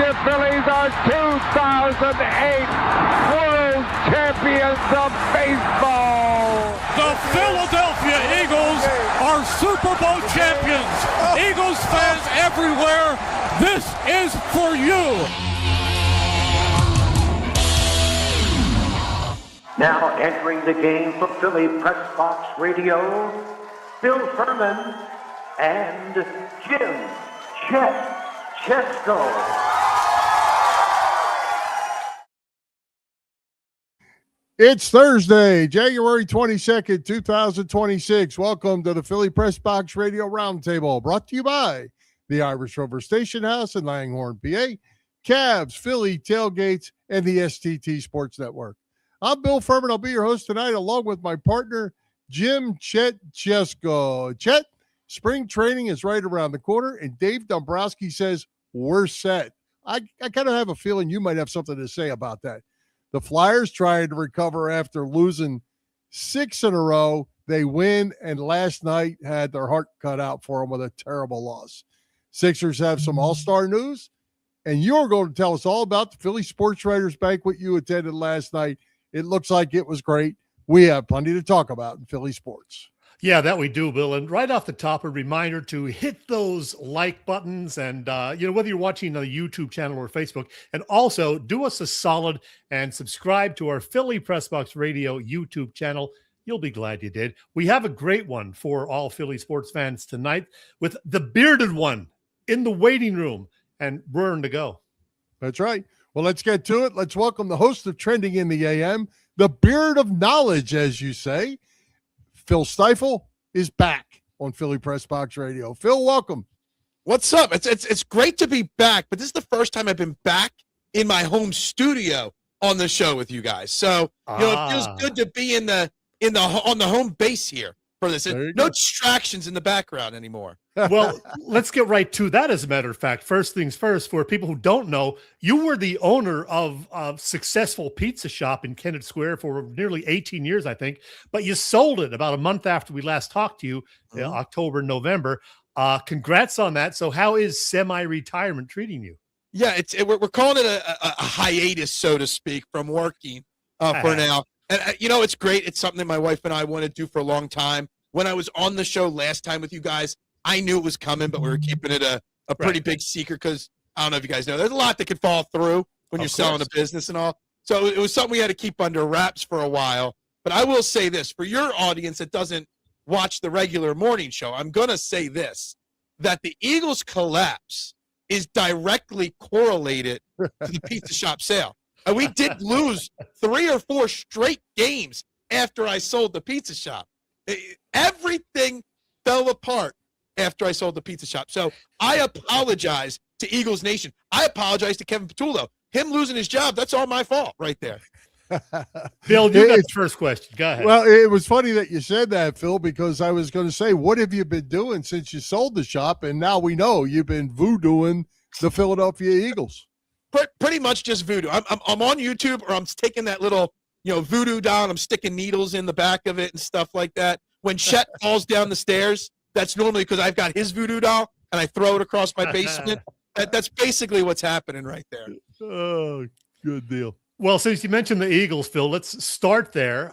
Philadelphia Phillies are 2008 World Champions of Baseball. The Philadelphia Eagles are Super Bowl champions. Eagles fans everywhere, this is for you. Now entering the game for Philly Pressbox Radio, Bill Furman and Jim Chet Chesko. It's Thursday, January 22nd, 2026. Welcome to the Philly Pressbox Radio Roundtable, brought to you by the Irish Rover Station House in Langhorne, PA, Cavs, Philly Tailgates, and the STT Sports Network. I'm Bill Furman. I'll be your host tonight, along with my partner, Jim Chet Chesko. Chet, spring training is right around the corner, and Dave Dombrowski says we're set. I kind of have a feeling you might have something to say about that. The Flyers trying to recover after losing 6 in a row. They win, and last night had their heart cut out for them with a terrible loss. Sixers have some all-star news, and you're going to tell us all about the Philly Sports Writers Banquet you attended last night. It looks like it was great. We have plenty to talk about in Philly sports. Yeah, that we do, Bill. And right off the top, a reminder to hit those like buttons and, whether you're watching on the YouTube channel or Facebook, and also do us a solid and subscribe to our Philly Pressbox Radio YouTube channel. You'll be glad you did. We have a great one for all Philly sports fans tonight with the bearded one in the waiting room and roaring to go. That's right. Well, let's get to it. Let's welcome the host of Trending in the AM, the beard of knowledge, as you say. Phil Stiefel is back on Philly Pressbox Radio. Phil, welcome. What's up? It's great to be back, but this is the first time I've been back in my home studio on the show with you guys. So it feels good to be on the home base here for this. No distractions in the background anymore. Well, let's get right to that. As a matter of fact, first things first, for people who don't know, you were the owner of a successful pizza shop in Kennett Square for nearly 18 years, I think, but you sold it about a month after we last talked to you, October, November. Congrats on that. So how is semi-retirement treating you? Yeah, we're calling it a hiatus, so to speak, from working for now. And, it's great. It's something that my wife and I want to do for a long time. When I was on the show last time with you guys, I knew it was coming, but we were keeping it a pretty big secret because I don't know if you guys know, there's a lot that could fall through when you're selling a business and all. So it was something we had to keep under wraps for a while. But I will say this, for your audience that doesn't watch the regular morning show, I'm going to say this, that the Eagles' collapse is directly correlated to the pizza shop sale. And we did lose 3 or 4 straight games after I sold the pizza shop. Everything fell apart after I sold the pizza shop. So I apologize to Eagles Nation. I apologize to Kevin Patullo. Him losing his job, that's all my fault right there. Bill, you got the first question. Go ahead. Well, it was funny that you said that, Phil, because I was going to say, what have you been doing since you sold the shop? And now we know you've been voodooing the Philadelphia Eagles. Pretty much just voodoo. I'm on YouTube, or I'm taking that little voodoo doll, and I'm sticking needles in the back of it and stuff like that. When Chet falls down the stairs, that's normally because I've got his voodoo doll and I throw it across my basement. That's basically what's happening right there. Oh, good deal. Well, since you mentioned the Eagles, Phil, let's start there.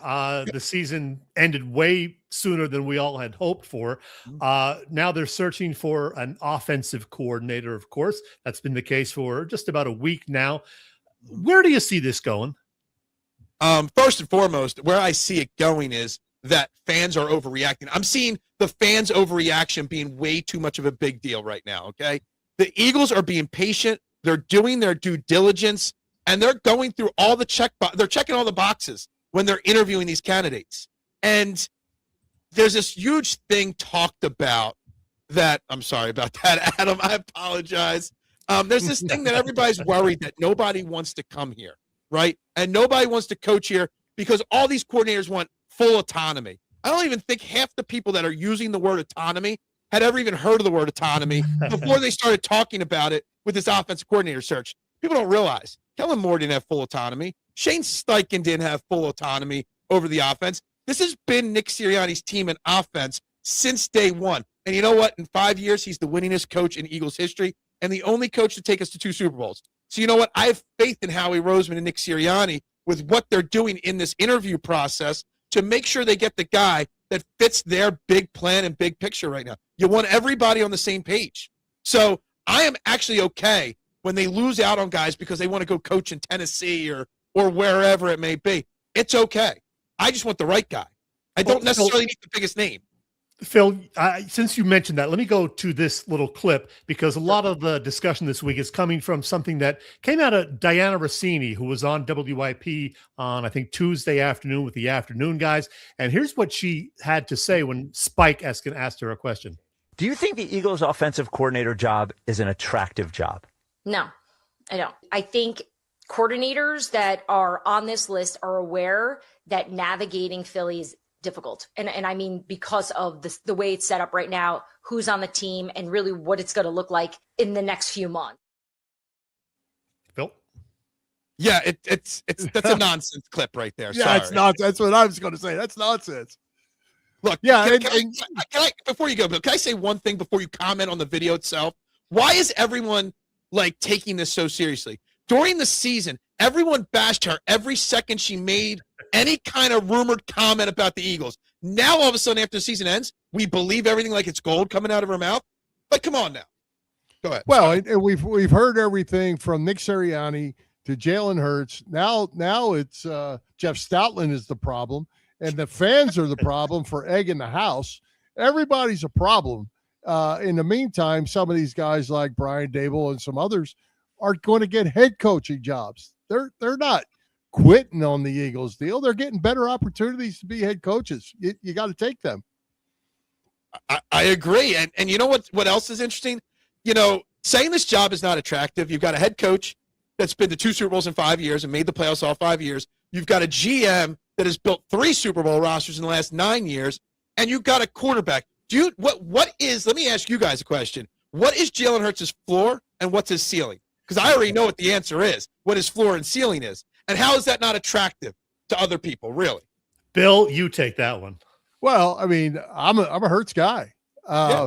The season ended way sooner than we all had hoped for. Now they're searching for an offensive coordinator, of course. That's been the case for just about a week now. Where do you see this going? First and foremost, where I see it going is that fans are overreacting. I'm seeing the fans' overreaction being way too much of a big deal right now, okay? The Eagles are being patient. They're doing their due diligence, and they're going through all the they're checking all the boxes when they're interviewing these candidates. And there's this huge thing talked about that – I'm sorry about that, Adam. I apologize. There's this thing that everybody's worried that nobody wants to come here, right? And nobody wants to coach here because all these coordinators want full autonomy. I don't even think half the people that are using the word autonomy had ever even heard of the word autonomy before they started talking about it with this offensive coordinator search. People don't realize Kellen Moore didn't have full autonomy. Shane Steichen didn't have full autonomy over the offense. This has been Nick Sirianni's team in offense since day one. And you know what? In 5 years, he's the winningest coach in Eagles history and the only coach to take us to 2 Super Bowls. So you know what? I have faith in Howie Roseman and Nick Sirianni with what they're doing in this interview process to make sure they get the guy that fits their big plan and big picture right now. You want everybody on the same page. So I am actually okay when they lose out on guys because they want to go coach in Tennessee or wherever it may be. It's okay. I just want the right guy. I don't necessarily need the biggest name. Phil, since you mentioned that, let me go to this little clip because a lot of the discussion this week is coming from something that came out of Diana Rossini, who was on WIP on, I think, Tuesday afternoon with the afternoon guys. And here's what she had to say when Spike asked her a question. Do you think the Eagles' offensive coordinator job is an attractive job? No, I don't. I think coordinators that are on this list are aware that navigating Philly is difficult. And I mean, because of the way it's set up right now, who's on the team and really what it's going to look like in the next few months. Phil? Yeah, it's that's a nonsense clip right there. Yeah, Sorry. it's nonsense. That's what I was going to say. That's nonsense. Look, yeah. Can I, before you go, Bill, can I say one thing before you comment on the video itself? Why is everyone like taking this so seriously? During the season, everyone bashed her every second she made any kind of rumored comment about the Eagles. Now, all of a sudden, after the season ends, we believe everything like it's gold coming out of her mouth. But come on now. Go ahead. Well, and we've heard everything from Nick Sirianni to Jalen Hurts. Now it's Jeff Stoutland is the problem, and the fans are the problem for egging the house. Everybody's a problem. In the meantime, some of these guys like Brian Dable and some others are going to get head coaching jobs. They're not quitting on the Eagles deal. They're getting better opportunities to be head coaches. You got to take them. I agree. And you know what else is interesting? You know, saying this job is not attractive. You've got a head coach that's been to 2 Super Bowls in 5 years and made the playoffs all 5 years. You've got a GM that has built 3 Super Bowl rosters in the last 9 years, and you've got a quarterback. What is, let me ask you guys a question. What is Jalen Hurts' floor and what's his ceiling? Because I already know what the answer is, what his floor and ceiling is. And how is that not attractive to other people, really? Bill, you take that one. Well, I mean, I'm a Hurts guy.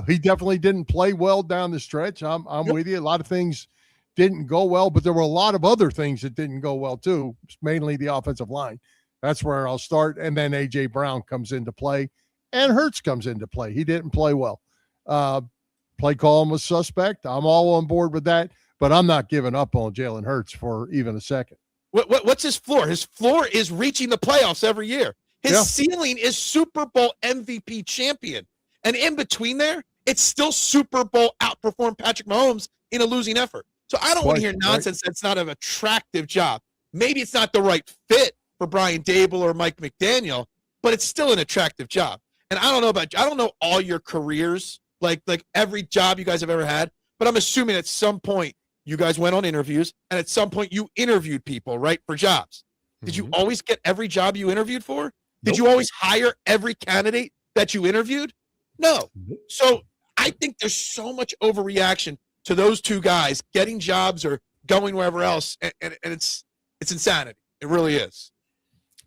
He definitely didn't play well down the stretch. I'm with you. A lot of things didn't go well, but there were a lot of other things that didn't go well too, mainly the offensive line. That's where I'll start. And then A.J. Brown comes into play, and Hurts comes into play. He didn't play well. Play calling was suspect. I'm all on board with that, but I'm not giving up on Jalen Hurts for even a second. What's his floor? His floor is reaching the playoffs every year. His ceiling is Super Bowl MVP champion. And in between there, it's still Super Bowl outperform Patrick Mahomes in a losing effort. So I don't want to hear nonsense that's not an attractive job. Maybe it's not the right fit for Brian Dable or Mike McDaniel, but it's still an attractive job. And I don't know all your careers, like every job you guys have ever had, but I'm assuming at some point you guys went on interviews, and at some point you interviewed people, right, for jobs. Did you always get every job you interviewed for? Did you always hire every candidate that you interviewed? No. So I think there's so much overreaction to those two guys getting jobs or going wherever else, and it's insanity. It really is.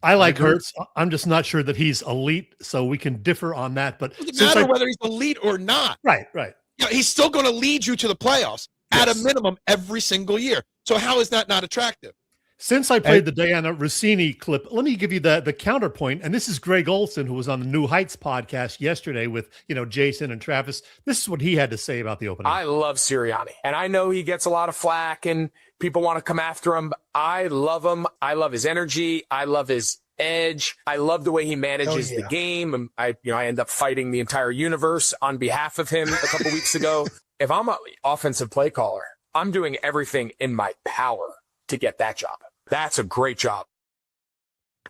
I like Hurts. I'm just not sure that he's elite, so we can differ on that. But it doesn't matter whether he's elite or not. Right. You know, he's still going to lead you to the playoffs at a minimum every single year. So how is that not attractive? Since I played the Diana Rossini clip, let me give you the counterpoint. And this is Greg Olson, who was on the New Heights podcast yesterday with, Jason and Travis. This is what he had to say about the opening. I love Sirianni, and I know he gets a lot of flack and people want to come after him. I love him. I love his energy. I love his edge. I love the way he manages the game. And I end up fighting the entire universe on behalf of him a couple weeks ago. If I'm an offensive play caller, I'm doing everything in my power to get that job. That's a great job.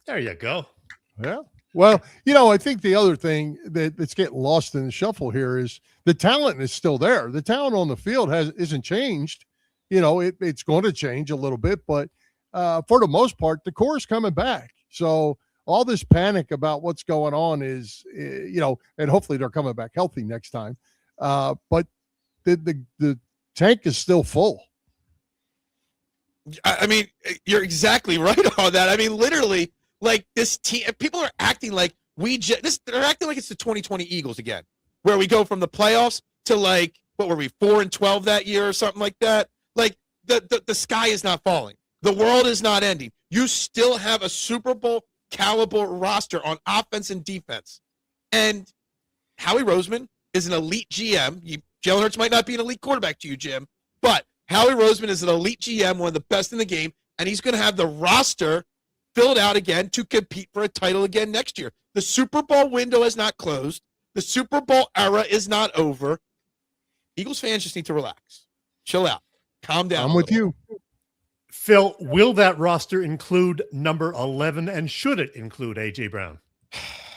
There you go. Yeah. Well, I think the other thing that's getting lost in the shuffle here is the talent is still there. The talent on the field isn't changed. It's going to change a little bit, but for the most part, the core is coming back. So all this panic about what's going on is, and hopefully they're coming back healthy next time. But the tank is still full. I mean, you're exactly right on that. I mean, literally, like this team, people are acting like they're acting like it's the 2020 Eagles again, where we go from the playoffs to what were we, 4-12 that year or something like that? Like the sky is not falling. The world is not ending. You still have a Super Bowl caliber roster on offense and defense. And Howie Roseman is an elite GM. Jalen Hurts might not be an elite quarterback to you, Jim, but Howie Roseman is an elite GM, one of the best in the game, and he's going to have the roster filled out again to compete for a title again next year. The Super Bowl window is not closed. The Super Bowl era is not over. Eagles fans just need to relax. Chill out. Calm down. I'm with you. Phil, will that roster include number 11, and should it include A.J. Brown?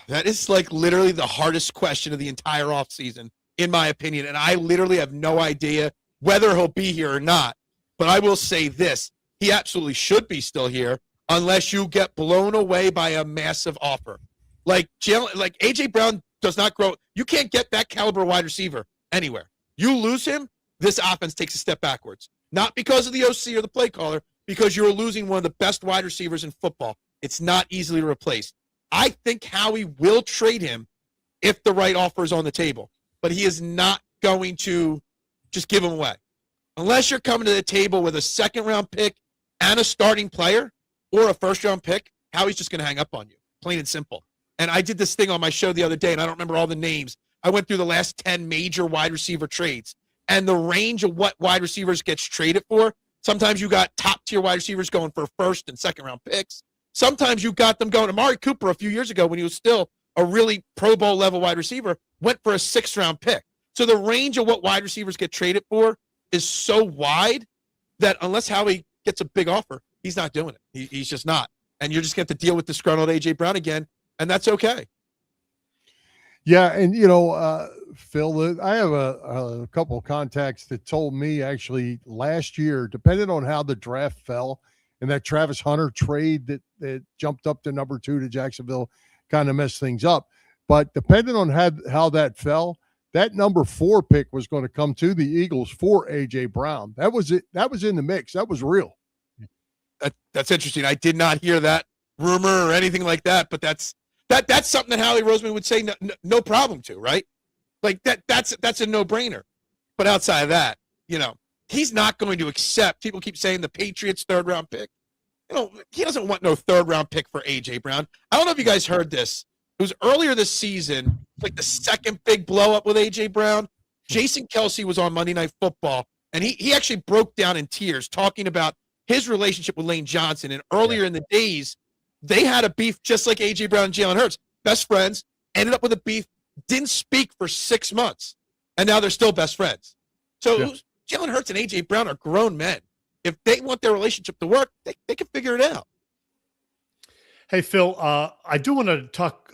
That is like literally the hardest question of the entire offseason, in my opinion, and I literally have no idea whether he'll be here or not. But I will say this. He absolutely should be still here unless you get blown away by a massive offer. Like A.J. Brown does not grow. You can't get that caliber wide receiver anywhere. You lose him, this offense takes a step backwards. Not because of the OC or the play caller, because you're losing one of the best wide receivers in football. It's not easily replaced. I think Howie will trade him if the right offer is on the table, but he is not going to just give him away. Unless you're coming to the table with a second-round pick and a starting player or a first-round pick, Howie's just going to hang up on you, plain and simple. And I did this thing on my show the other day, and I don't remember all the names. I went through the last 10 major wide receiver trades, and the range of what wide receivers gets traded for. Sometimes you got top-tier wide receivers going for first and second-round picks. Sometimes you got them going. Amari Cooper a few years ago, when he was still a really Pro Bowl level wide receiver, went for a 6th-round pick. So the range of what wide receivers get traded for is so wide that unless Howie gets a big offer, he's not doing it. He's just not. And you're just going to have to deal with disgruntled A.J. Brown again, and that's okay. Yeah, and, Phil, I have a couple of contacts that told me actually last year, depending on how the draft fell, and that Travis Hunter trade that jumped up to number 2 to Jacksonville kind of messed things up. But depending on how that fell, that number 4 pick was going to come to the Eagles for A.J. Brown. That was it. That was in the mix. That was real. That's interesting. I did not hear that rumor or anything like that, but that's something that Howie Roseman would say no problem to, right? Like that's a no-brainer. But outside of that, he's not going to accept. People keep saying the Patriots 3rd-round pick. He doesn't want no 3rd-round pick for A.J. Brown. I don't know if you guys heard this. It was earlier this season, like the second big blow-up with A.J. Brown. Jason Kelce was on Monday Night Football, and he actually broke down in tears talking about his relationship with Lane Johnson. And earlier in the days, they had a beef just like A.J. Brown and Jalen Hurts. Best friends, ended up with a beef, didn't speak for 6 months, and now they're still best friends. So Jalen Hurts and A.J. Brown are grown men. If they want their relationship to work, they can figure it out. Hey, Phil, I do want to talk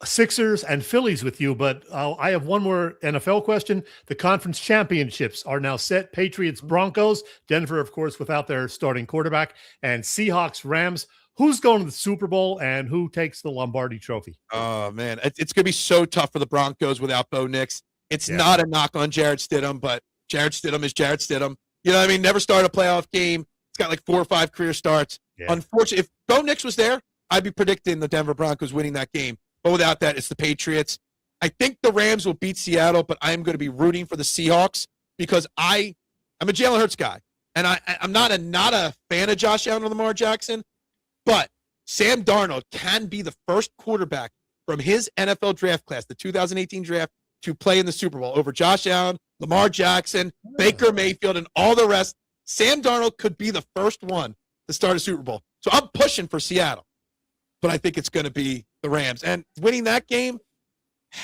Sixers and Phillies with you, but I have one more NFL question. The conference championships are now set. Patriots, Broncos, Denver, of course, without their starting quarterback, and Seahawks, Rams. Who's going to the Super Bowl and who takes the Lombardi Trophy? Oh, man. It's going to be so tough for the Broncos without Bo Nix. It's not a knock on Jarrett Stidham, but Jarrett Stidham is Jarrett Stidham. You know what I mean? Never started a playoff game. It's got like 4 or 5 career starts. Yeah. Unfortunately, if Bo Nix was there, I'd be predicting the Denver Broncos winning that game. But without that, it's the Patriots. I think the Rams will beat Seattle, but I'm going to be rooting for the Seahawks because I'm a Jalen Hurts guy. And I'm not a fan of Josh Allen or Lamar Jackson, but Sam Darnold can be the first quarterback from his NFL draft class, the 2018 draft, to play in the Super Bowl over Josh Allen, Lamar Jackson, Baker Mayfield, and all the rest. Sam Darnold could be the first one to start a Super Bowl. So I'm pushing for Seattle, but I think it's going to be the Rams. And winning that game,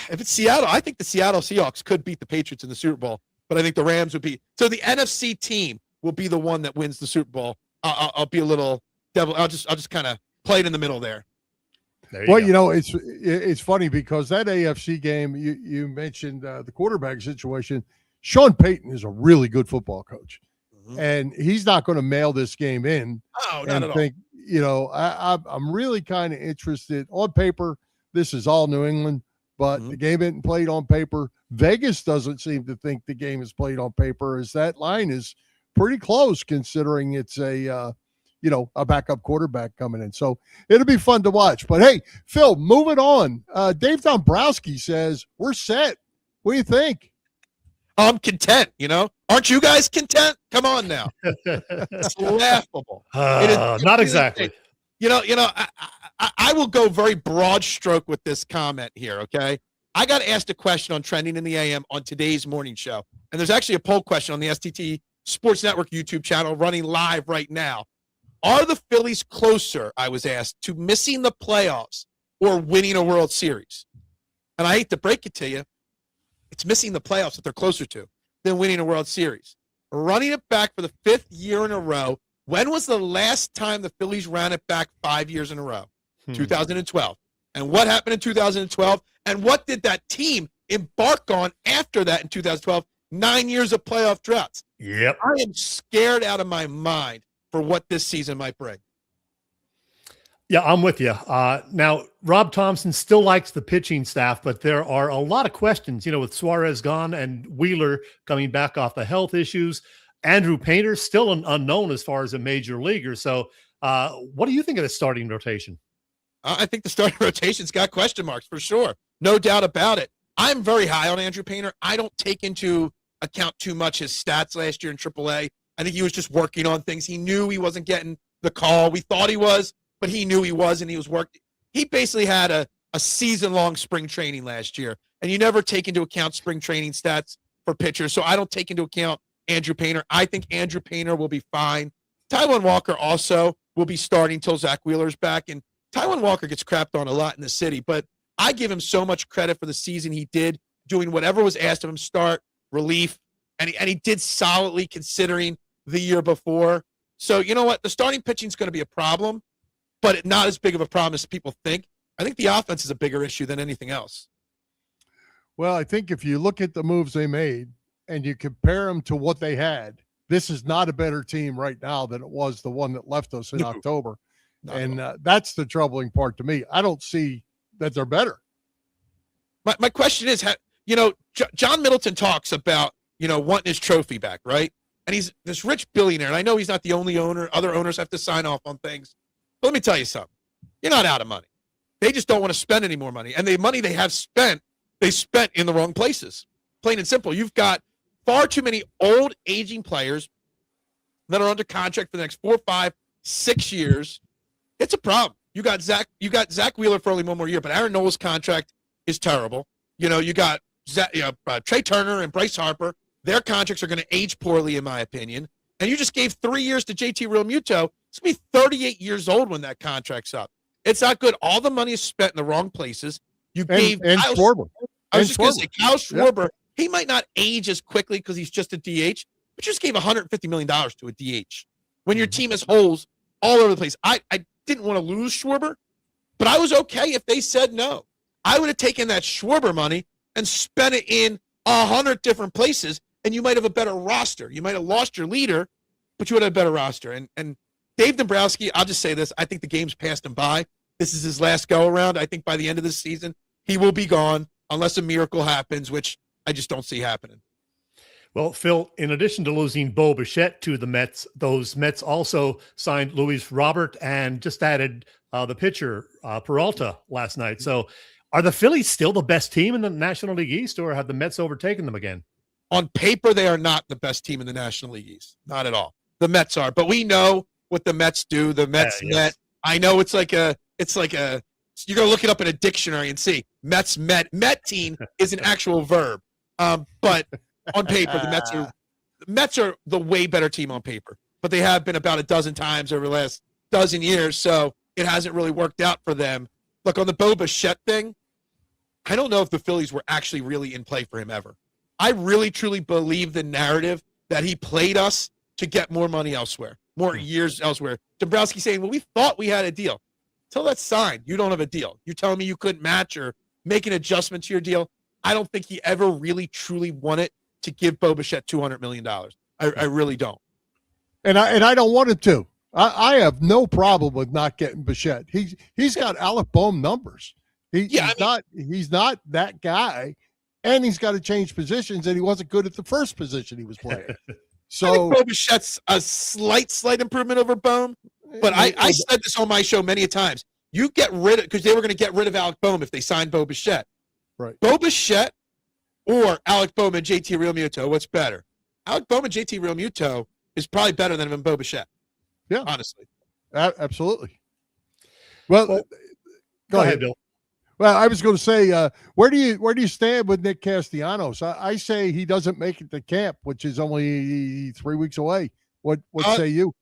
if it's Seattle, I think the Seattle Seahawks could beat the Patriots in the Super Bowl, but I think the Rams would be. So the NFC team will be the one that wins the Super Bowl. I'll be a little devil. I'll just kind of play it in the middle there. It's funny because that AFC game you mentioned the quarterback situation. Sean Payton is a really good football coach, and he's not going to mail this game in. Oh, not at all. I'm really kind of interested. On paper, this is all New England, but the game isn't played on paper. Vegas doesn't seem to think the game is played on paper, as that line is pretty close considering it's a backup quarterback coming in. So it'll be fun to watch. But hey, Phil, moving on. Dave Dombrowski says we're set. What do you think? I'm content, Aren't you guys content? Come on now. It's laughable. Not exactly. I will go very broad stroke with this comment here, okay? I got asked a question on Trending in the AM on today's morning show, and there's actually a poll question on the STT Sports Network YouTube channel running live right now. Are the Phillies closer, I was asked, to missing the playoffs or winning a World Series? And I hate to break it to you, it's missing the playoffs that they're closer to than winning a World Series. Running it back for the 5th year in a row. When was the last time the Phillies ran it back 5 years in a row? 2012. And what happened in 2012? And what did that team embark on after that in 2012? 9 years of playoff droughts. Yep. I am scared out of my mind for what this season might bring. Yeah, I'm with you. Now, Rob Thompson still likes the pitching staff, but there are a lot of questions, with Suarez gone and Wheeler coming back off the health issues. Andrew Painter still an unknown as far as a major leaguer. So what do you think of the starting rotation? I think the starting rotation's got question marks for sure. No doubt about it. I'm very high on Andrew Painter. I don't take into account too much his stats last year in AAA. I think he was just working on things. He knew he wasn't getting the call. We thought he was, but he knew he was, and he was working. He basically had a season-long spring training last year, and you never take into account spring training stats for pitchers, so I don't take into account Andrew Painter. I think Andrew Painter will be fine. Taijuan Walker also will be starting until Zach Wheeler's back, and Taijuan Walker gets crapped on a lot in the city, but I give him so much credit for the season he did, doing whatever was asked of him, start, relief, and he did solidly considering the year before. So you know what? The starting pitching is going to be a problem, but not as big of a problem as people think. I think the offense is a bigger issue than anything else. Well, I think if you look at the moves they made and you compare them to what they had, this is not a better team right now than it was the one that left us in October. And that's the troubling part to me. I don't see that they're better. My question is, John Middleton talks about, wanting his trophy back, right? And he's this rich billionaire. And I know he's not the only owner. Other owners have to sign off on things. But let me tell you something. You're not out of money. They just don't want to spend any more money. And the money they have spent, they spent in the wrong places. Plain and simple. You've got far too many old, aging players that are under contract for the next 4, 5, 6 years. It's a problem. You got Zach Wheeler for only one more year, but Aaron Nole's contract is terrible. You got Trey Turner and Bryce Harper. Their contracts are going to age poorly, in my opinion. And you just gave 3 years to JT Realmuto. It's going to be 38 years old when that contract's up. It's not good. All the money is spent in the wrong places. You gave Kyle Schwarber. I was just going to say, Kyle Schwarber, he might not age as quickly because he's just a DH, but you just gave $150 million to a DH when your team has holes all over the place. I didn't want to lose Schwarber, but I was okay if they said no. I would have taken that Schwarber money and spent it in 100 different places, and you might have a better roster. You might have lost your leader, but you would have a better roster. And Dave Dombrowski, I'll just say this. I think the game's passed him by. This is his last go-around. I think by the end of this season, he will be gone unless a miracle happens, which I just don't see happening. Well, Phil, in addition to losing Bo Bichette to the Mets, those Mets also signed Luis Robert and just added the pitcher, Peralta, last night. So are the Phillies still the best team in the National League East, or have the Mets overtaken them again? On paper, they are not the best team in the National League East. Not at all. The Mets are. But we know what the Mets do. The Mets Met. I know it's like a you're going to look it up in a dictionary and see. Mets Met. Met team is an actual verb. But on paper, the Mets are the way better team on paper. But they have been about a dozen times over the last dozen years, so it hasn't really worked out for them. Look, on the Bo Bichette thing, I don't know if the Phillies were actually really in play for him ever. I really, truly believe the narrative that he played us to get more money elsewhere, more years elsewhere. Dombrowski saying, well, we thought we had a deal. Until that's signed, you don't have a deal. You're telling me you couldn't match or make an adjustment to your deal. I don't think he ever really, truly wanted to give Bo Bichette $200 million. I really don't. And I don't want him to. I have no problem with not getting Bichette. He's got Alec Bohm numbers. He's not that guy, and he's got to change positions, and he wasn't good at the first position he was playing. So I think Bo Bichette's a slight improvement over Bohm, but I said this on my show many a times. You get rid of, because they were going to get rid of Alec Bohm if they signed Bo Bichette. Right. Bo Bichette or Alec Bohm and JT Realmuto, what's better? Alec Bowman, JT Realmuto is probably better than Bo Bichette. Yeah. Honestly. Absolutely. Well, go ahead, Bill. Well, I was going to say, where do you stand with Nick Castellanos? I say he doesn't make it to camp, which is only 3 weeks away. What say you?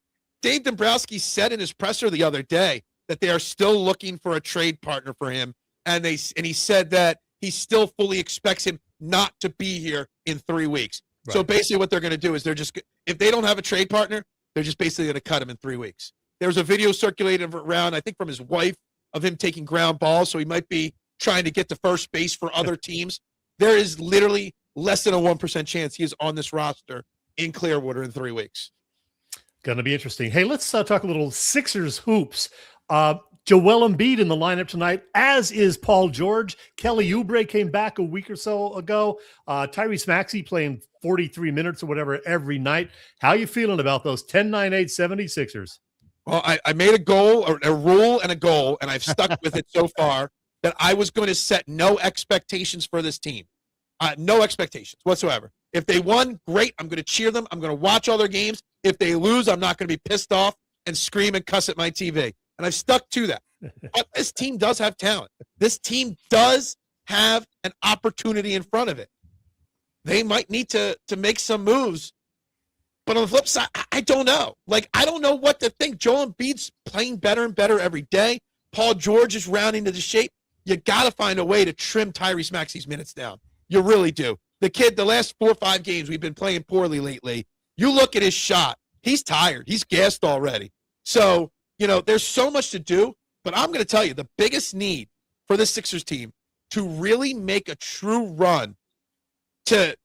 Dave Dombrowski said in his presser the other day that they are still looking for a trade partner for him, and he said that he still fully expects him not to be here in 3 weeks. Right. So basically, what they're going to do is if they don't have a trade partner, they're just basically going to cut him in 3 weeks. There was a video circulated around, I think, from his wife, of him taking ground balls, so he might be trying to get to first base for other teams. There is literally less than a 1% chance he is on this roster in Clearwater in 3 weeks. Going to be interesting. Hey, let's talk a little Sixers hoops. Joel Embiid in the lineup tonight, as is Paul George. Kelly Oubre came back a week or so ago. Tyrese Maxey playing 43 minutes or whatever every night. How you feeling about those 10-9-8 76ers? Well, I made a goal, or a rule and a goal, and I've stuck with it so far, that I was going to set no expectations for this team. No expectations whatsoever. If they won, great. I'm going to cheer them. I'm going to watch all their games. If they lose, I'm not going to be pissed off and scream and cuss at my TV. And I've stuck to that. But this team does have talent. This team does have an opportunity in front of it. They might need to make some moves. But on the flip side, I don't know. I don't know what to think. Joel Embiid's playing better and better every day. Paul George is rounding into shape. You got to find a way to trim Tyrese Maxey's minutes down. You really do. The kid, the last 4 or 5 games, we've been playing poorly lately. You look at his shot. He's tired. He's gassed already. So, there's so much to do. But I'm going to tell you, the biggest need for the Sixers team to really make a true run they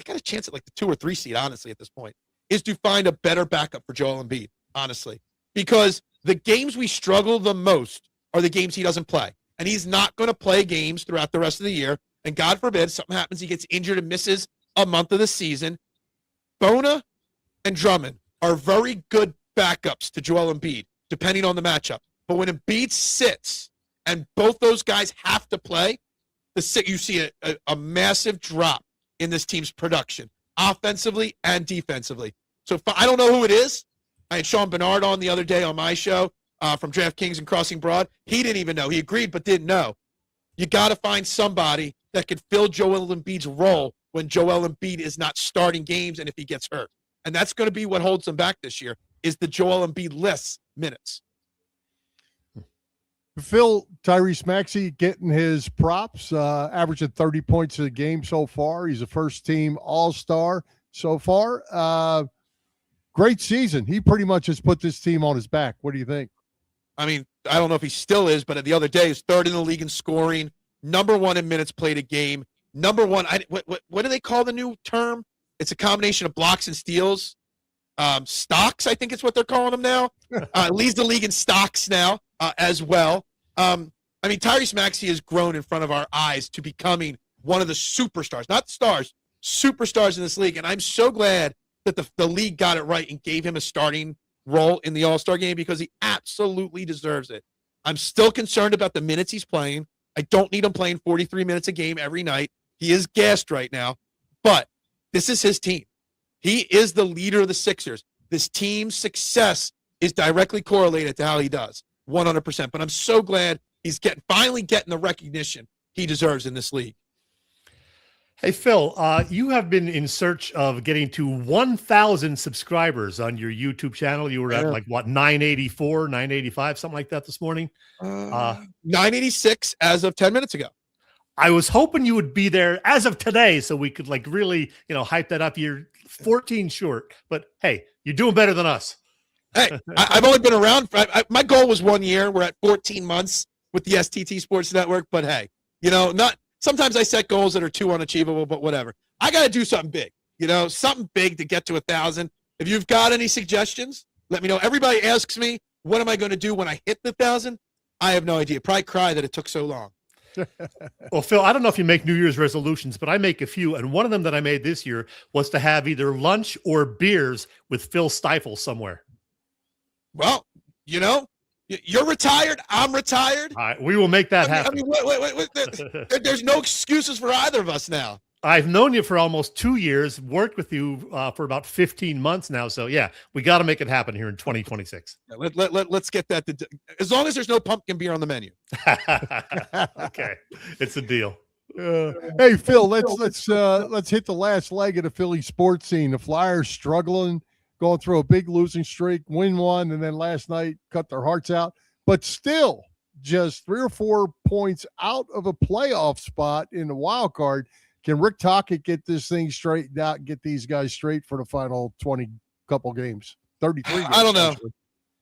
got a chance at the 2 or 3 seed, honestly, at this point, is to find a better backup for Joel Embiid, honestly. Because the games we struggle the most are the games he doesn't play. And he's not going to play games throughout the rest of the year. And God forbid, something happens, he gets injured and misses a month of the season. Bona and Drummond are very good backups to Joel Embiid, depending on the matchup. But when Embiid sits and both those guys have to play, you see a massive drop in this team's production, offensively and defensively. So I don't know who it is. I had Sean Bernard on the other day on my show from DraftKings and Crossing Broad. He didn't even know. He agreed but didn't know. You got to find somebody that could fill Joel Embiid's role when Joel Embiid is not starting games and if he gets hurt. And that's going to be what holds them back this year, is the Joel Embiid-less minutes. Phil, Tyrese Maxey getting his props, averaging 30 points a game so far. He's a first-team All-Star so far. Great season. He pretty much has put this team on his back. What do you think? I mean, I don't know if he still is, but the other day he's 3rd in the league in scoring, number 1 in minutes played a game, number 1. What do they call the new term? It's a combination of blocks and steals. Stocks, I think it's what they're calling them now. Leads the league in stocks now as well. I mean, Tyrese Maxey has grown in front of our eyes to becoming one of the superstars, not stars, superstars in this league. And I'm so glad that the league got it right and gave him a starting role in the All-Star game, because he absolutely deserves it. I'm still concerned about the minutes he's playing. I don't need him playing 43 minutes a game every night. He is gassed right now, but this is his team. He is the leader of the Sixers. This team's success is directly correlated to how he does, 100%. But I'm so glad he's finally getting the recognition he deserves in this league. Hey, Phil, you have been in search of getting to 1,000 subscribers on your YouTube channel. You were at 984, 985, something like that this morning. 986 as of 10 minutes ago. I was hoping you would be there as of today so we could really, hype that up. You're 14 short, but hey, you're doing better than us. Hey, I've only been around. My goal was 1 year. We're at 14 months with the STT Sports Network, but hey, sometimes I set goals that are too unachievable, but whatever. I got to do something big, something big to get to 1,000. If you've got any suggestions, let me know. Everybody asks me, what am I going to do when I hit the 1,000? I have no idea. Probably cry that it took so long. Well, Phil, I don't know if you make New Year's resolutions, but I make a few. And one of them that I made this year was to have either lunch or beers with Phil Stiefel somewhere. Well, you're retired. I'm retired. All right, we will make that happen. I mean, wait. There's no excuses for either of us now. I've known you for almost 2 years, worked with you for about 15 months now. So, yeah, we got to make it happen here in 2026. Yeah, let's get that. As long as there's no pumpkin beer on the menu. Okay. It's a deal. Hey, Phil, let's hit the last leg of the Philly sports scene. The Flyers struggling, going through a big losing streak, win one, and then last night cut their hearts out. But still, just 3 or 4 points out of a playoff spot in the wild card. Can Rick Tocchet get this thing straightened out and get these guys straight for the final 20 couple games? 33 games. I don't know.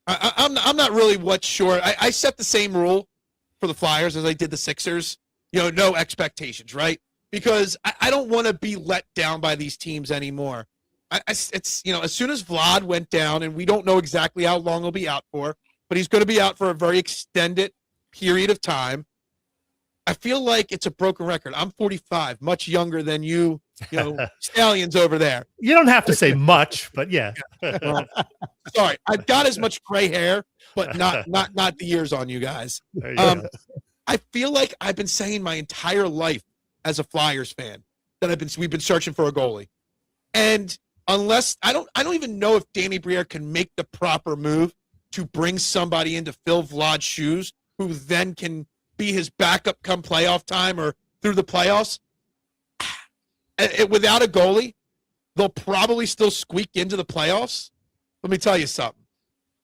I'm not really sure. I set the same rule for the Flyers as I did the Sixers. No expectations, right? Because I don't want to be let down by these teams anymore. It's as soon as Vlad went down, and we don't know exactly how long he'll be out for, but he's going to be out for a very extended period of time. I feel like it's a broken record. I'm 45, much younger than you stallions over there. You don't have to say much, but yeah. Well, sorry, I've got as much gray hair, but not the years on you guys. I feel like I've been saying my entire life as a Flyers fan that we've been searching for a goalie, and unless I don't even know if Danny Briere can make the proper move to bring somebody in to fill Vlad's shoes, who then can be his backup come playoff time or through the playoffs. Without a goalie, they'll probably still squeak into the playoffs. Let me tell you something.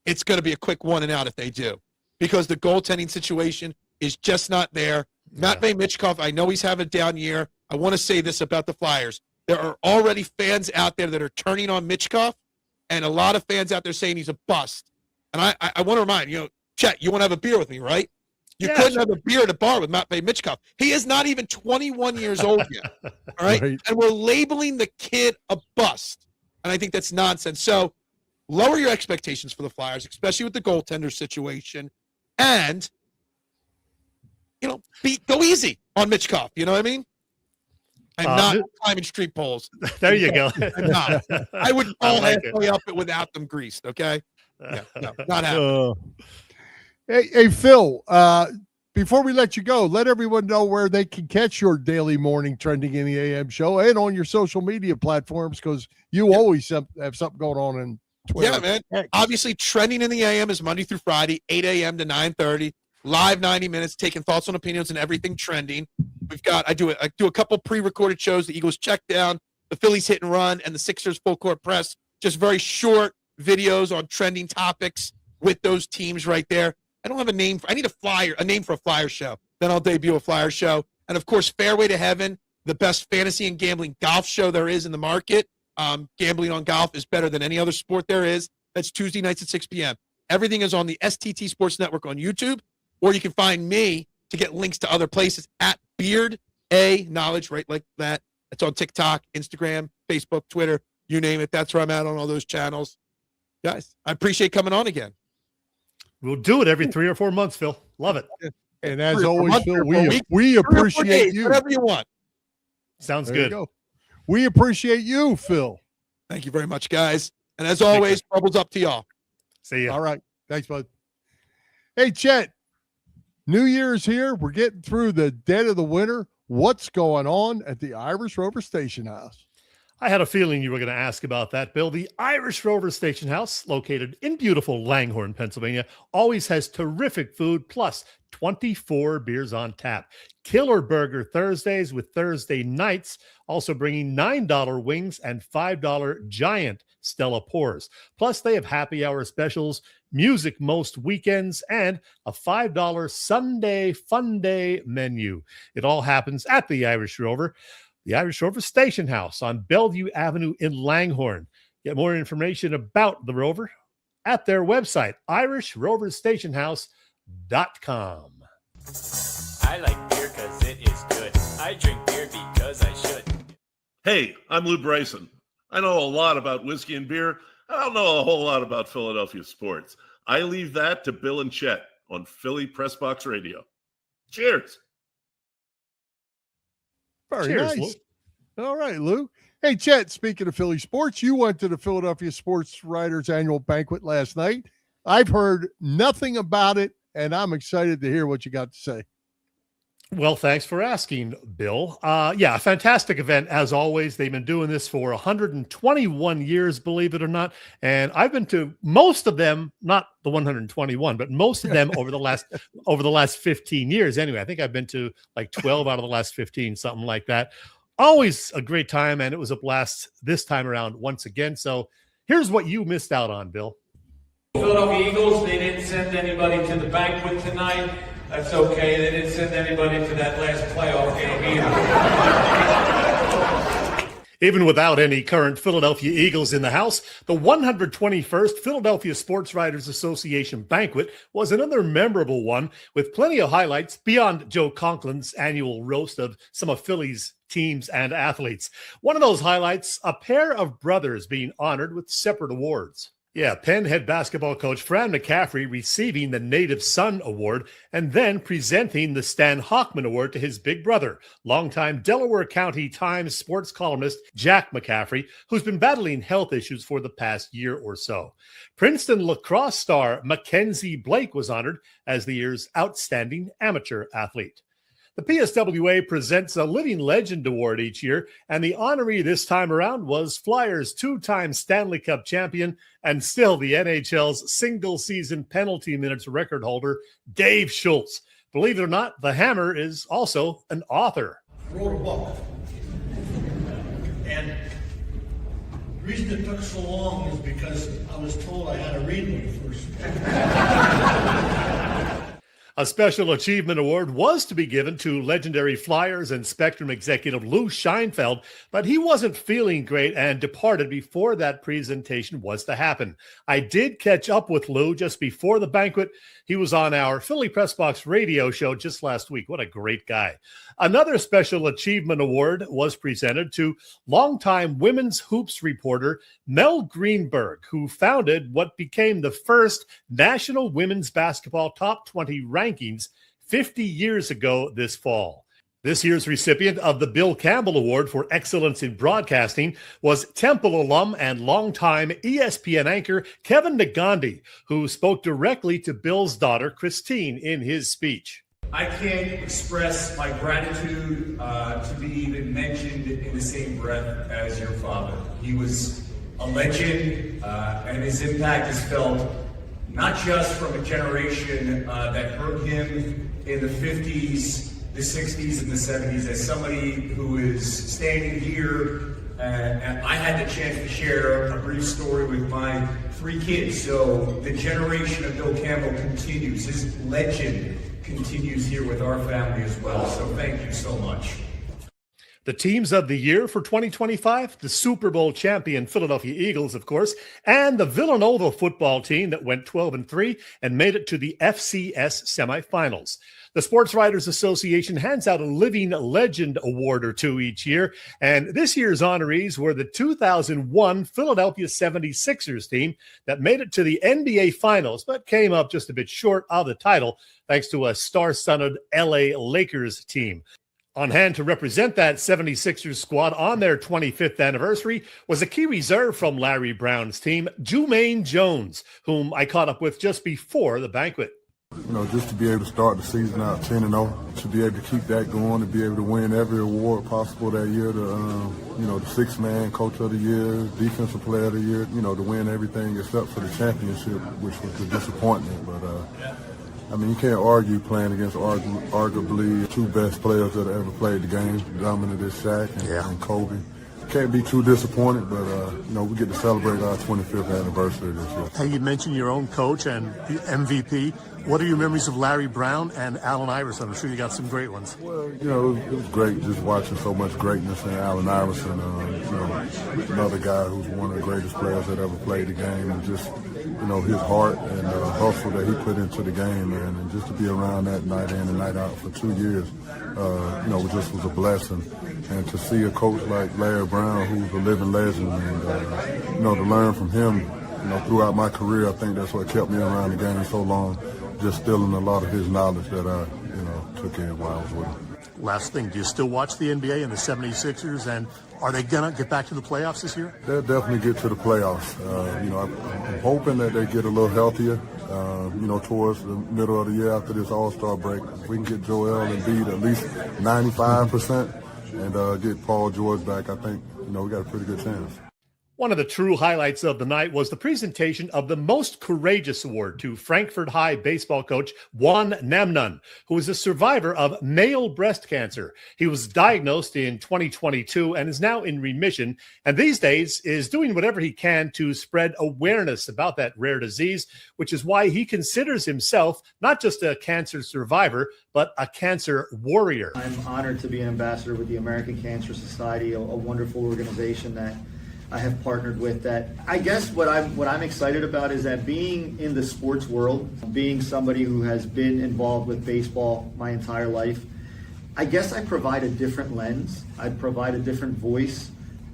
It's going to be a quick one and out if they do, because the goaltending situation is just not there. Matvei Michkov, I know he's having a down year. I want to say this about the Flyers. There are already fans out there that are turning on Michkov, and a lot of fans out there saying he's a bust. And I want to remind, Chet, you want to have a beer with me, right? You couldn't have a beer at a bar with Matvei Michkov. He is not even 21 years old yet, all right? And we're labeling the kid a bust, and I think that's nonsense. So lower your expectations for the Flyers, especially with the goaltender situation, and, go easy on Michkov. You know what I mean? I'm not climbing street poles. There you go. I'm not. I would fall halfway up it without them greased, okay? Yeah, no, not happening. Hey, Phil, before we let you go, let everyone know where they can catch your daily morning trending in the AM show and on your social media platforms, because you always have something going on in Twitter. Yeah, man. X. Obviously, trending in the AM is Monday through Friday, 8 a.m. to 9:30. Live 90 minutes, taking thoughts and opinions and everything trending. I do a couple pre-recorded shows. The Eagles Check Down, the Phillies Hit and Run, and the Sixers Full Court Press. Just very short videos on trending topics with those teams right there. I don't have a name. I need a name for a Flyer show. Then I'll debut a Flyer show. And, of course, Fairway to Heaven, the best fantasy and gambling golf show there is in the market. Gambling on golf is better than any other sport there is. That's Tuesday nights at 6 p.m. Everything is on the STT Sports Network on YouTube, or you can find me to get links to other places at BeardaKnowledge, right like that. It's on TikTok, Instagram, Facebook, Twitter, you name it. That's where I'm at on all those channels. Guys, I appreciate coming on again. We'll do it every 3 or 4 months, Phil. Love it. And as always, Phil, we appreciate you. Whatever you want. Sounds good. We appreciate you, Phil. Thank you very much, guys. And as always, bubbles up to y'all. See ya. All right. Thanks, bud. Hey, Chet. New Year's here. We're getting through the dead of the winter. What's going on at the Irish Rover Station House? I had a feeling you were going to ask about that, Bill. The Irish Rover Station House, located in beautiful Langhorne, Pennsylvania, always has terrific food, plus 24 beers on tap. Killer Burger Thursdays with Thursday nights, also bringing $9 wings and $5 giant Stella Pours. Plus, they have happy hour specials, music most weekends, and a $5 Sunday Fun Day menu. It all happens at the Irish Rover. The Irish Rover Station House on Bellevue Avenue in Langhorne. Get more information about the Rover at their website, irishroverstationhouse.com. I like beer because it is good. I drink beer because I should. Hey, I'm Lou Bryson. I know a lot about whiskey and beer. I don't know a whole lot about Philadelphia sports. I leave that to Bill and Chet on Philly Pressbox Radio. Cheers. Very Cheers, nice. Lou. All right, Lou. Hey, Chet, speaking of Philly sports, you went to the Philadelphia Sports Writers Annual Banquet last night. I've heard nothing about it, and I'm excited to hear what you got to say. Well, thanks for asking, Bill. Yeah, a fantastic event as always. They've been doing this for 121 years, believe it or not. And I've been to most of them, not the 121, but most of them over the last 15 years. Anyway, I think I've been to like 12 out of the last 15, something like that. Always a great time, and it was a blast this time around once again. So here's what you missed out on, Bill. Philadelphia Eagles, they didn't send anybody to the banquet tonight. That's okay. They didn't send anybody to that last playoff game either. Even without any current Philadelphia Eagles in the house, the 121st Philadelphia Sports Writers Association Banquet was another memorable one with plenty of highlights beyond Joe Conklin's annual roast of some of Philly's teams and athletes. One of those highlights, a pair of brothers being honored with separate awards. Yeah, Penn head basketball coach Fran McCaffrey receiving the Native Son Award and then presenting the Stan Hochman Award to his big brother, longtime Delaware County Times sports columnist Jack McCaffrey, who's been battling health issues for the past year or so. Princeton lacrosse star Mackenzie Blake was honored as the year's outstanding amateur athlete. The PSWA presents a Living Legend Award each year, and the honoree this time around was Flyers' two-time Stanley Cup champion and still the NHL's single-season penalty minutes record holder, Dave Schultz. Believe it or not, the Hammer is also an author. I wrote a book, and the reason it took so long is because I was told I had to read them first. A Special Achievement Award was to be given to legendary Flyers and Spectrum executive Lou Scheinfeld, but he wasn't feeling great and departed before that presentation was to happen. I did catch up with Lou just before the banquet. He was on our Philly Pressbox Radio show just last week. What a great guy. Another Special Achievement Award was presented to longtime women's hoops reporter Mel Greenberg, who founded what became the first national women's basketball top 20 rankings 50 years ago this fall. This year's recipient of the Bill Campbell Award for Excellence in Broadcasting was Temple alum and longtime ESPN anchor Kevin Negandhi, who spoke directly to Bill's daughter, Christine, in his speech. I can't express my gratitude to be even mentioned in the same breath as your father. He was a legend, and his impact is felt not just from a generation that heard him in the 50s, the 60s, and the 70s. As somebody who is standing here, and I had the chance to share a brief story with my 3 kids. So the generation of Bill Campbell continues. His legend continues here with our family as well. So thank you so much. The teams of the year for 2025, the Super Bowl champion Philadelphia Eagles, of course, and the Villanova football team that went 12-3 and made it to the FCS semifinals. The Sports Writers Association hands out a Living Legend Award or two each year, and this year's honorees were the 2001 Philadelphia 76ers team that made it to the NBA Finals, but came up just a bit short of the title thanks to a star-studded LA Lakers team. On hand to represent that 76ers squad on their 25th anniversary was a key reserve from Larry Brown's team, Jumaine Jones, whom I caught up with just before the banquet. You know, just to be able to start the season out 10-0, to be able to keep that going, to be able to win every award possible that year, the six-man coach of the year, defensive player of the year, to win everything except for the championship, which was the disappointment. But, you can't argue playing against arguably 2 best players that ever played the game. Dominant is Shaq and Kobe. Can't be too disappointed, but, we get to celebrate our 25th anniversary this year. Hey, you mentioned your own coach and the MVP. What are your memories of Larry Brown and Allen Iverson? I'm sure you got some great ones. Well, it was great just watching so much greatness in Allen Iverson. Another guy who's one of the greatest players that ever played the game, and just, his heart and hustle that he put into the game, man, and just to be around that night in and night out for 2 years, it just was a blessing. And to see a coach like Larry Brown, who's a living legend, and, to learn from him, throughout my career, I think that's what kept me around the game so long, just stealing a lot of his knowledge that I, took in while I was with him. Last thing, do you still watch the NBA and the 76ers, and are they going to get back to the playoffs this year? They'll definitely get to the playoffs. I'm hoping that they get a little healthier. towards the middle of the year after this All-Star break. If we can get Joel Embiid at least 95% and get Paul George back, I think, we got a pretty good chance. One of the true highlights of the night was the presentation of the Most Courageous Award to Frankfurt High baseball coach Juan Namnun, who is a survivor of male breast cancer. He was diagnosed in 2022 and is now in remission, and these days is doing whatever he can to spread awareness about that rare disease, which is why he considers himself not just a cancer survivor, but a cancer warrior. I'm honored to be an ambassador with the American Cancer Society, a wonderful organization that I have partnered with. That I guess what I'm excited about is that being in the sports world, being somebody who has been involved with baseball my entire life, I guess I provide a different lens. I provide a different voice.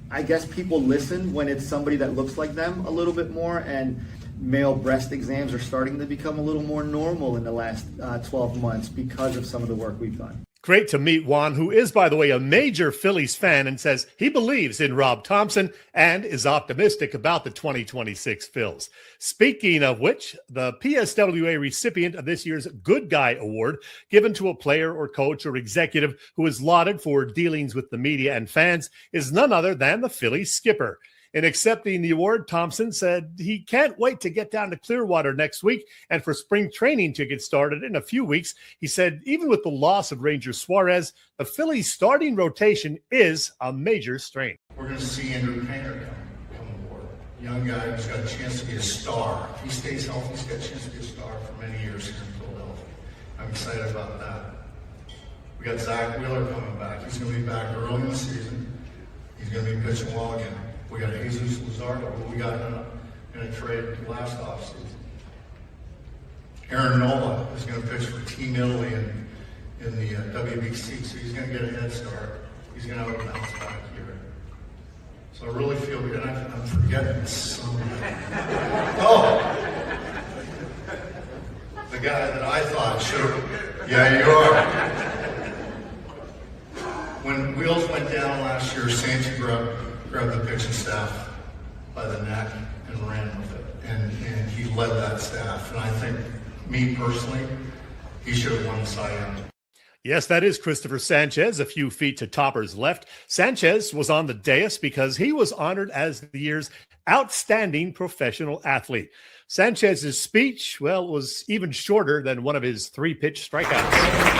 I guess people listen when it's somebody that looks like them a little bit more, and male breast exams are starting to become a little more normal in the last 12 months because of some of the work we've done. Great to meet Juan, who is, by the way, a major Phillies fan and says he believes in Rob Thompson and is optimistic about the 2026 Phils. Speaking of which, the PSWA recipient of this year's Good Guy Award, given to a player or coach or executive who is lauded for dealings with the media and fans, is none other than the Phillies skipper. In accepting the award, Thompson said he can't wait to get down to Clearwater next week and for spring training to get started in a few weeks. He said even with the loss of Ranger Suarez, the Phillies starting rotation is a major strain. We're going to see Andrew Painter come aboard. Young guy who's got a chance to be a star. If he stays healthy, he's got a chance to be a star for many years here in Philadelphia. I'm excited about that. We got Zach Wheeler coming back. He's going to be back early in the season. He's going to be pitching well again. We got Jesus Luzardo, who we got in a trade last offseason. Aaron Nola is going to pitch for Team Italy in the WBC, so he's going to get a head start. He's going to have a bounce back here. So I really feel good. I'm forgetting somebody. Oh! The guy that I thought should have. Yeah, you are. When Wheels went down last year, Santi grabbed the pitching staff by the neck and ran with it. And he led that staff. And I think, me personally, he should have won the Cy Young. Yes, that is Christopher Sanchez, a few feet to Topper's left. Sanchez was on the dais because he was honored as the year's outstanding professional athlete. Sanchez's speech, well, was even shorter than one of his 3-pitch strikeouts.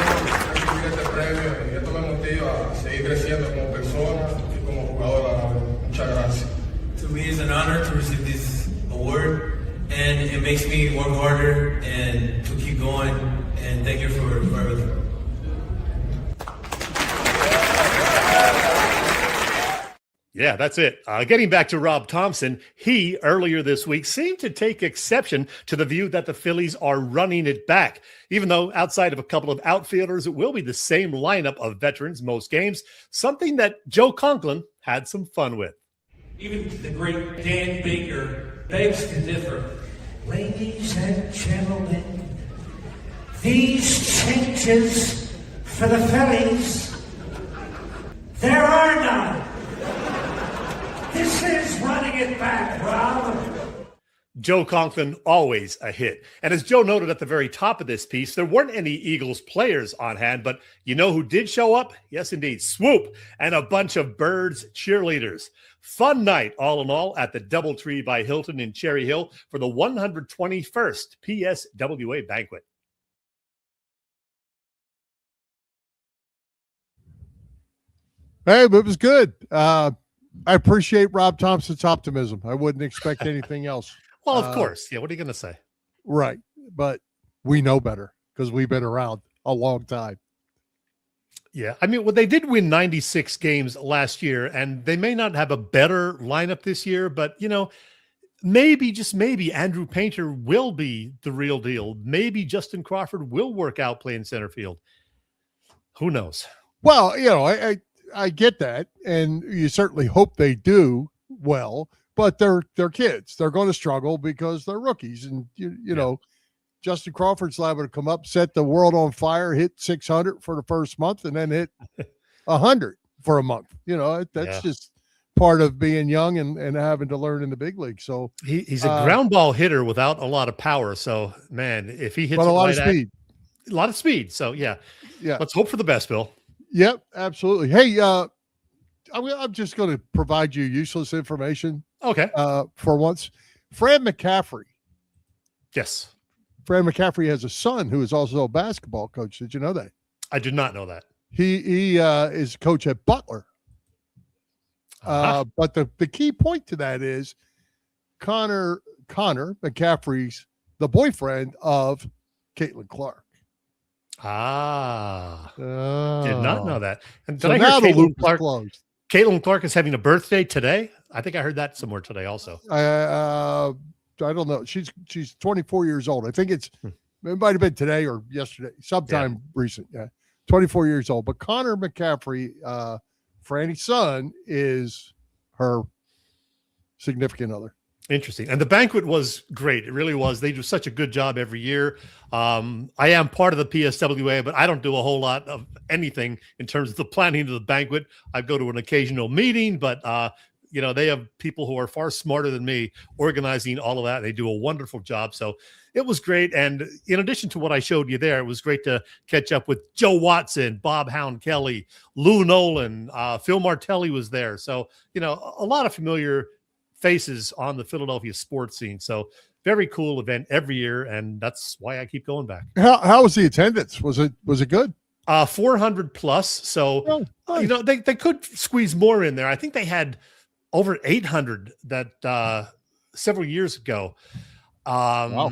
To me, it's an honor to receive this award, and it makes me work harder and to keep going. And thank you for everything. Yeah, that's it. Getting back to Rob Thompson, he earlier this week seemed to take exception to the view that the Phillies are running it back. Even though outside of a couple of outfielders, it will be the same lineup of veterans most games, something that Joe Conklin had some fun with. Even the great Dan Baker begs to differ. Ladies and gentlemen, these changes for the Phillies, there are none. This is running it back, Rob. Joe Conklin, always a hit. And as Joe noted at the very top of this piece, there weren't any Eagles players on hand, but you know who did show up? Yes, indeed, Swoop and a bunch of Birds cheerleaders. Fun night, all in all, at the Doubletree by Hilton in Cherry Hill for the 121st PSWA Banquet. Hey, but it was good. I appreciate Rob Thompson's optimism. I wouldn't expect anything else. Well, of course. Yeah, what are you going to say? Right. But we know better because we've been around a long time. Yeah. I mean, well, they did win 96 games last year, and they may not have a better lineup this year, but, you know, maybe, just maybe, Andrew Painter will be the real deal. Maybe Justin Crawford will work out playing center field. Who knows? Well, you know, I get that, and you certainly hope they do well, but they're kids. They're going to struggle because they're rookies, and you know, Justin Crawford's liable to come up, set the world on fire, hit 600 for the first month, and then hit 100 for a month. You know, that's just part of being young and having to learn in the big league. So he's a ground ball hitter without a lot of power. So man, if he hits but a lot of right speed, a lot of speed. So yeah. Let's hope for the best, Bill. Yep, absolutely. Hey, I'm just going to provide you useless information. Okay. For once, Fran McCaffrey. Yes. Fran McCaffrey has a son who is also a basketball coach. Did you know that? I did not know that. He is coach at Butler. But the key point to that is Connor McCaffrey's the boyfriend of Caitlin Clark. Did not know that. And did So I now hear the loop Caitlin Clark? is closed. Caitlin Clark is having a birthday today. I think I heard that somewhere today also. I don't know. She's 24 years old. I think it might have been today or yesterday, sometime recent. Yeah, 24 years old. But Connor McCaffrey, Franny's son, is her significant other. Interesting. And the banquet was great. It really was. They do such a good job every year. I am part of the PSWA, but I don't do a whole lot of anything in terms of the planning of the banquet. I go to an occasional meeting, but they have people who are far smarter than me organizing all of that. They do a wonderful job. So it was great. And in addition to what I showed you there, it was great to catch up with Joe Watson, Bob Hound Kelly, Lou Nolan, Phil Martelli was there. So, a lot of familiar faces on the Philadelphia sports scene. So very cool event every year. And that's why I keep going back. How was the attendance? Was it good? 400 plus. So, nice. They could squeeze more in there. I think they had over 800 that several years ago. Wow.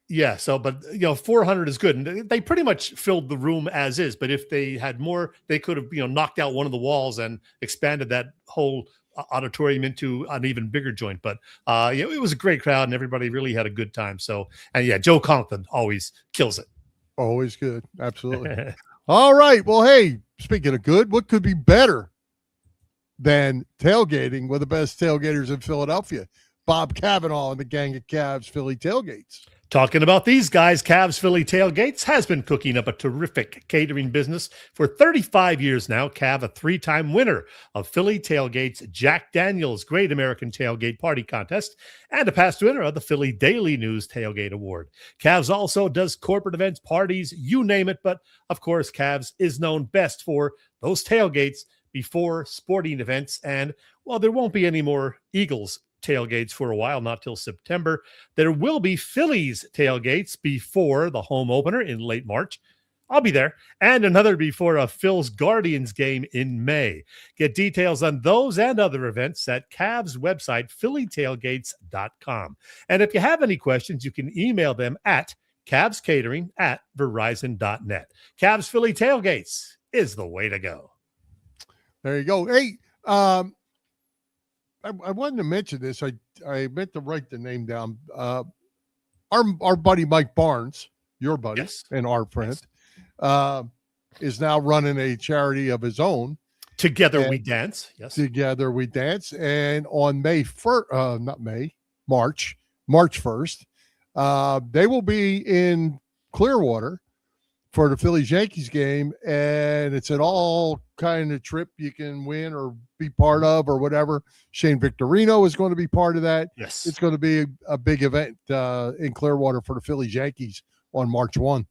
Yeah. So, but 400 is good. And they pretty much filled the room as is, but if they had more, they could have, knocked out one of the walls and expanded that whole auditorium into an even bigger joint. But it was a great crowd and everybody really had a good time. So, and yeah, Joe Conklin always kills it. Always good. Absolutely. All right. Well, hey, speaking of good, what could be better than tailgating with the best tailgaters in Philadelphia? Bob Cavanaugh and the gang of Cavs Philly Tailgates. Talking about these guys, Cavs Philly Tailgates has been cooking up a terrific catering business for 35 years now. Cav, a 3-time winner of Philly Tailgates Jack Daniels Great American Tailgate Party Contest and a past winner of the Philly Daily News Tailgate Award. Cavs also does corporate events, parties, you name it. But of course, Cavs is known best for those tailgates before sporting events. And while there won't be any more Eagles tailgates for a while, not till September, there will be Phillies tailgates before the home opener in late March. I'll be there, and another before a Phil's Guardians game in May. Get details on those and other events at Cavs website, phillytailgates.com. And if you have any questions, you can email them at cavscatering@verizon.net. Cavs Philly Tailgates is the way to go. There you go. Hey, I wanted to mention this. I meant to write the name down. Our buddy Mike Barnes, your buddy, yes, and our friend, is now running a charity of his own. Together We Dance. Yes. Together We Dance. And on March 1st, they will be in Clearwater for the Phillies-Yankees game, and it's an all kind of trip you can win or be part of or whatever. Shane Victorino is going to be part of that. Yes. It's going to be a big event in Clearwater for the Phillies-Yankees on March 1.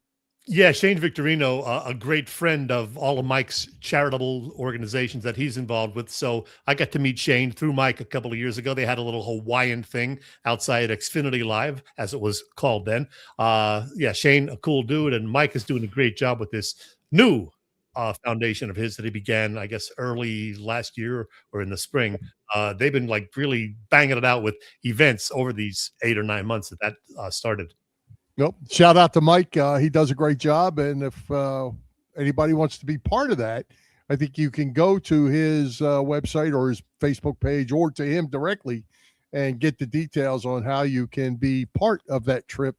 Yeah, Shane Victorino, a great friend of all of Mike's charitable organizations that he's involved with. So I got to meet Shane through Mike a couple of years ago. They had a little Hawaiian thing outside Xfinity Live, as it was called then. Yeah, Shane, a cool dude, and Mike is doing a great job with this new foundation of his that he began, I guess, early last year or in the spring. They've been like really banging it out with events over these 8 or 9 months that started. Nope. Shout out to Mike. He does a great job. And if anybody wants to be part of that, I think you can go to his website or his Facebook page or to him directly and get the details on how you can be part of that trip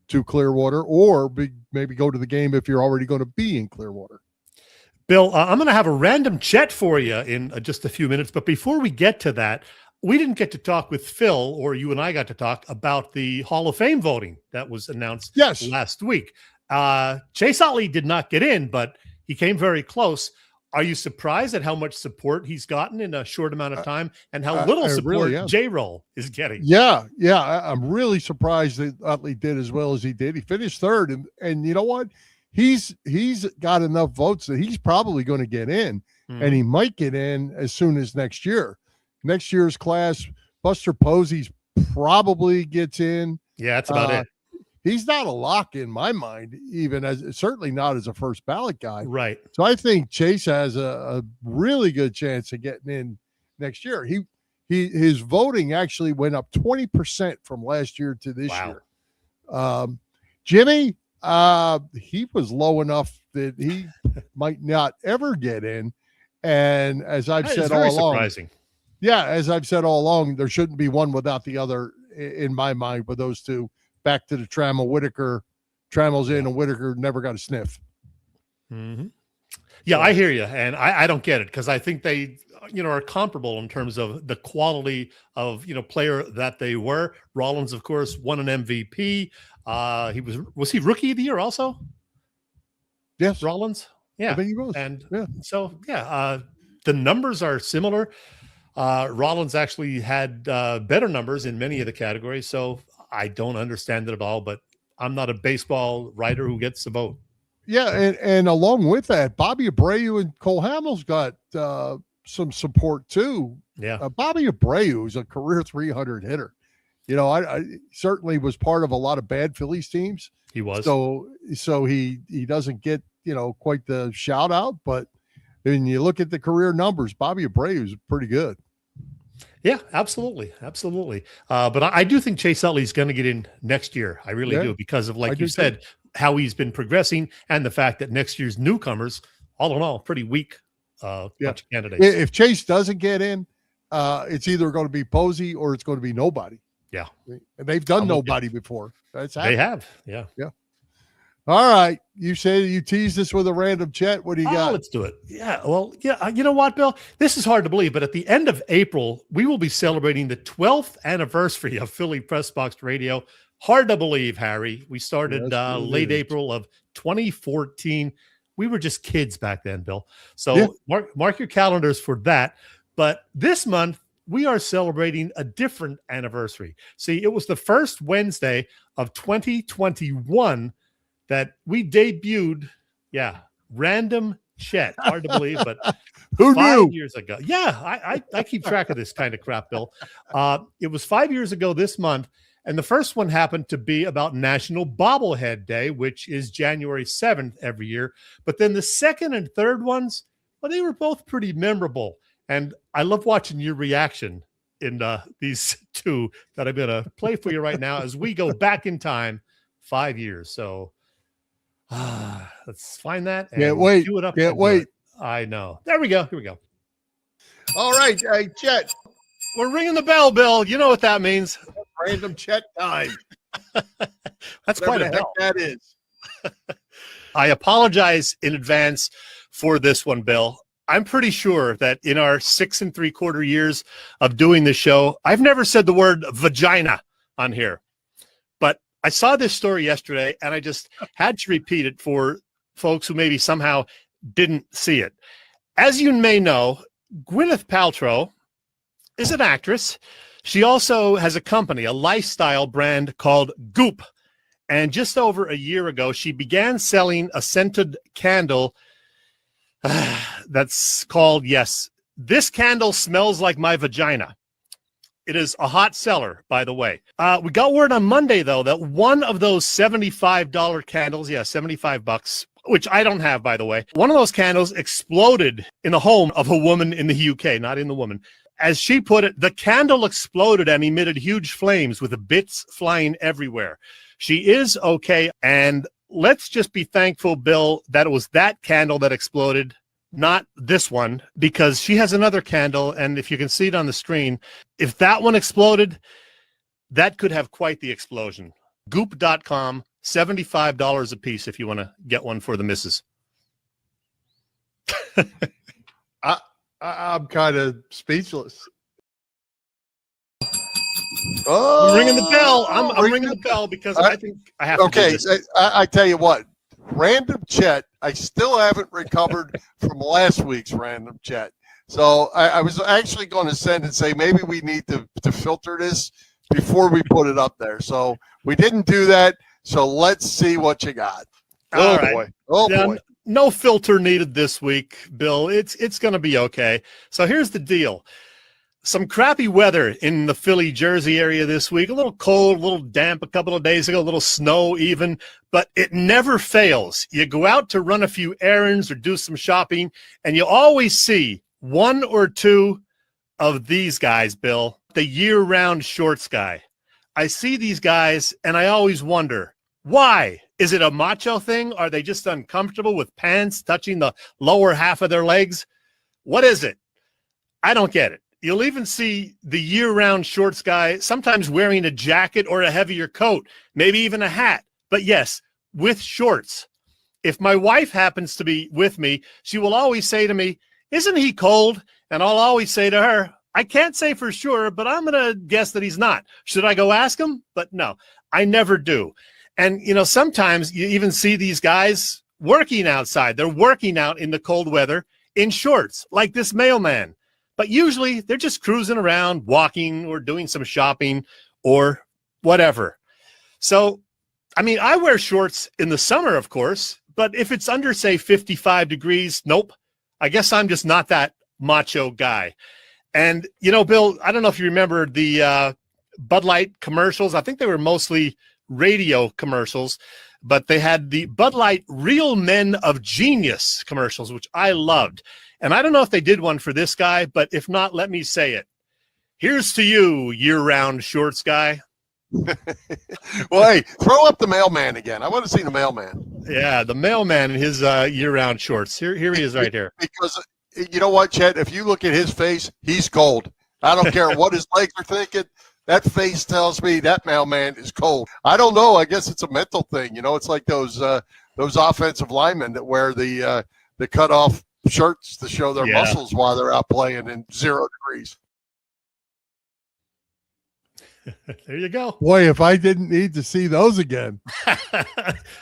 to Clearwater or maybe go to the game if you're already going to be in Clearwater. Bill, I'm going to have a random chat for you in just a few minutes. But before we get to that, we didn't get to talk with Phil, or you and I got to talk about the Hall of Fame voting that was announced last week. Chase Utley did not get in, but he came very close. Are you surprised at how much support he's gotten in a short amount of time and how little support J-Roll is getting? Yeah. I'm really surprised that Utley did as well as he did. He finished third, and you know what? He's got enough votes that he's probably going to get in, and he might get in as soon as next year. Next year's class, Buster Posey's probably gets in. Yeah, that's about it. He's not a lock in my mind, certainly not as a first ballot guy. Right. So I think Chase has a really good chance of getting in next year. His voting actually went up 20% from last year to this year. Jimmy, he was low enough that he might not ever get in. And as I've said all along, surprising. Yeah, as I've said all along, there shouldn't be one without the other in my mind with those two. Back to the Trammell-Whitaker. Trammell's in and Whitaker never got a sniff. Mm-hmm. Yeah, I hear you. And I don't get it because I think they, are comparable in terms of the quality of, player that they were. Rollins, of course, won an MVP. Was he rookie of the year also? Yes. Rollins? Yeah. I think he was. And so, the numbers are similar. Rollins actually had better numbers in many of the categories. So I don't understand it at all, but I'm not a baseball writer who gets the vote. Yeah, and along with that, Bobby Abreu and Cole Hamels got some support too. Yeah, Bobby Abreu is a career 300 hitter. I certainly was part of a lot of bad Phillies teams. He was. So he doesn't get quite the shout out, but when you look at the career numbers, Bobby Abreu is pretty good. Yeah, absolutely. But I do think Chase Utley is going to get in next year. I really do, because of, like you said, how he's been progressing and the fact that next year's newcomers, all in all, pretty weak bunch of candidates. If Chase doesn't get in, it's either going to be Posey or it's going to be nobody. Yeah. And they've done nobody before. They have. Yeah. All right. You say you teased us with a random Chet. What do you got? Let's do it. Yeah. Well, you know what, Bill? This is hard to believe, but at the end of April, we will be celebrating the 12th anniversary of Philly Pressbox Radio. Hard to believe, Harry. We started late April of 2014. We were just kids back then, Bill. So mark your calendars for that. But this month, we are celebrating a different anniversary. See, it was the first Wednesday of 2021 that we debuted, Random Chet. Hard to believe, but who knew? 5 years ago. Yeah, I keep track of this kind of crap, Bill. It was 5 years ago this month, and the first one happened to be about National Bobblehead Day, which is January 7th every year. But then the second and third ones, well, they were both pretty memorable. And I love watching your reaction in these two that I'm going to play for you right now as we go back in time 5 years. So let's find that. And Can't wait. Cue it up. Can't wait. I know. There we go. Here we go. All right. Hey, Chet. We're ringing the bell, Bill. You know what that means. Random Chet time. That's quite a bell. That is. I apologize in advance for this one, Bill. I'm pretty sure that in our 6 3/4 years of doing this show, I've never said the word vagina on here. But I saw this story yesterday, and I just had to repeat it for folks who maybe somehow didn't see it. As you may know, Gwyneth Paltrow is an actress. She also has a company, a lifestyle brand called Goop. And just over a year ago, she began selling a scented candle that's called, This Candle Smells Like My Vagina. It is a hot seller, by the way. We got word on Monday, though, that one of those $75 candles, $75, which I don't have, by the way. One of those candles exploded in the home of a woman in the UK, not in the woman. As she put it, the candle exploded and emitted huge flames with the bits flying everywhere. She is okay, and let's just be thankful, Bill, that it was that candle that exploded, not this one, because she has another candle, and if you can see it on the screen, if that one exploded, that could have quite the explosion. Goop.com, $75 a piece if you want to get one for the missus. I'm kind of speechless. I'm ringing the bell. I'm ringing the bell because I think I have to do this. I tell you what, Random Chet I still haven't recovered from last week's Random Chet. So I was actually going to send and say maybe we need to filter this before we put it up there. So we didn't do that. So let's see what you got. All Oh, right. boy. Oh, Yeah, boy. No filter needed this week, Bill. It's going to be okay. So here's the deal. Some crappy weather in the Philly, Jersey area this week. A little cold, a little damp a couple of days ago, a little snow even, but it never fails. You go out to run a few errands or do some shopping, and you always see one or two of these guys, Bill, the year-round shorts guy. I see these guys, and I always wonder, why? Is it a macho thing? Are they just uncomfortable with pants touching the lower half of their legs? What is it? I don't get it. You'll even see the year-round shorts guy sometimes wearing a jacket or a heavier coat, maybe even a hat. But yes, with shorts. If my wife happens to be with me, she will always say to me, "Isn't he cold?" And I'll always say to her, "I can't say for sure, but I'm going to guess that he's not. Should I go ask him?" But no, I never do. And, sometimes you even see these guys working outside. They're working out in the cold weather in shorts, like this mailman. But usually they're just cruising around, walking or doing some shopping or whatever. So, I wear shorts in the summer, of course, but if it's under, say, 55 degrees, nope. I guess I'm just not that macho guy. And, Bill, I don't know if you remember the Bud Light commercials. I think they were mostly radio commercials, but they had the Bud Light Real Men of Genius commercials, which I loved. And I don't know if they did one for this guy, but if not, let me say it. Here's to you, year-round shorts guy. Well, hey, throw up the mailman again. I want to see the mailman. Yeah, the mailman in his year-round shorts. Here he is right here. Because you know what, Chet? If you look at his face, he's cold. I don't care what his legs are thinking. That face tells me that mailman is cold. I don't know. I guess it's a mental thing. It's like those offensive linemen that wear the cut off shirts to show their muscles while they're out playing in 0 degrees. There you go. Boy, if I didn't need to see those again.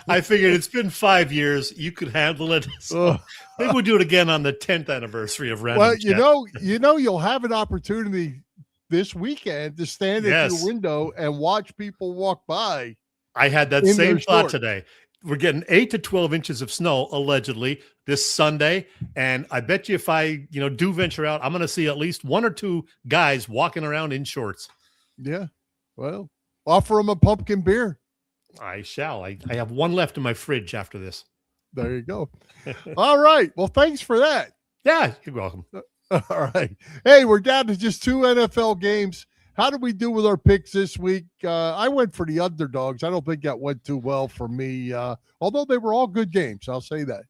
I figured it's been 5 years. You could handle it. So maybe we'll do it again on the 10th anniversary of Random Chet. Well, you'll have an opportunity this weekend to stand at your window and watch people walk by. I had that same thought today. We're getting 8 to 12 inches of snow, allegedly, this Sunday. And I bet you if I, do venture out, I'm going to see at least one or two guys walking around in shorts. Yeah. Well, offer them a pumpkin beer. I shall. I have one left in my fridge after this. There you go. All right. Well, thanks for that. Yeah, you're welcome. All right. Hey, we're down to just 2 NFL games. How did we do with our picks this week? I went for the underdogs. I don't think that went too well for me, although they were all good games. I'll say that.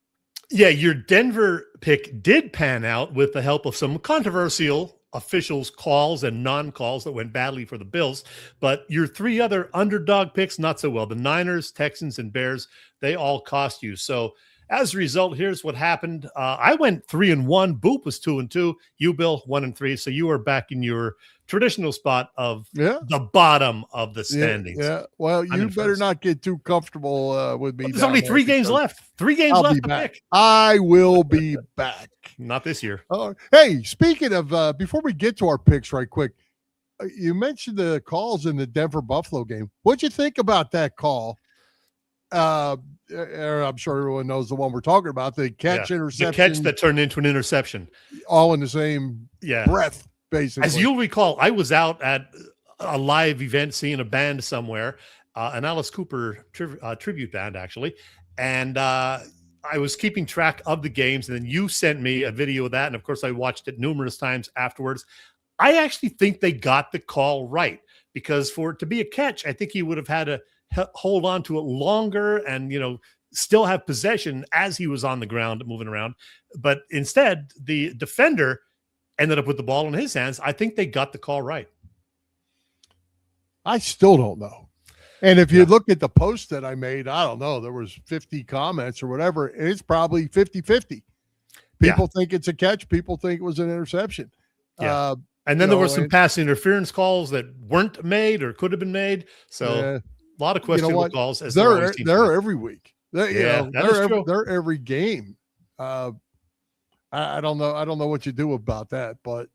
Yeah, your Denver pick did pan out with the help of some controversial officials' calls and non-calls that went badly for the Bills. But your 3 other underdog picks, not so well. The Niners, Texans, and Bears, they all cost you. So as a result, here's what happened. I went 3-1. Boop was 2-2. You, Bill, 1-3. So you are back in your traditional spot of the bottom of the standings. Yeah. Well, you better not get too comfortable with me. There's only 3 games left. 3 games left to pick. I will be back. Not this year. Hey, speaking of, before we get to our picks right quick, you mentioned the calls in the Denver Buffalo game. What'd you think about that call? I'm sure everyone knows the one we're talking about, the catch interception. The catch that turned into an interception. All in the same breath, basically. As you'll recall, I was out at a live event seeing a band somewhere, an Alice Cooper tribute band, actually. And I was keeping track of the games, and then you sent me a video of that. And, of course, I watched it numerous times afterwards. I actually think they got the call right, because for it to be a catch, I think he would have had to hold on to it longer and, still have possession as he was on the ground moving around. But instead, the defender ended up with the ball in his hands. I think they got the call right. I still don't know. And if you look at the post that I made, I don't know, there was 50 comments or whatever. It's probably 50-50. People think it's a catch. People think it was an interception. Yeah. And then there were some pass interference calls that weren't made or could have been made. So a lot of questionable calls. They're every week. They're every game. I don't know. I don't know what you do about that, but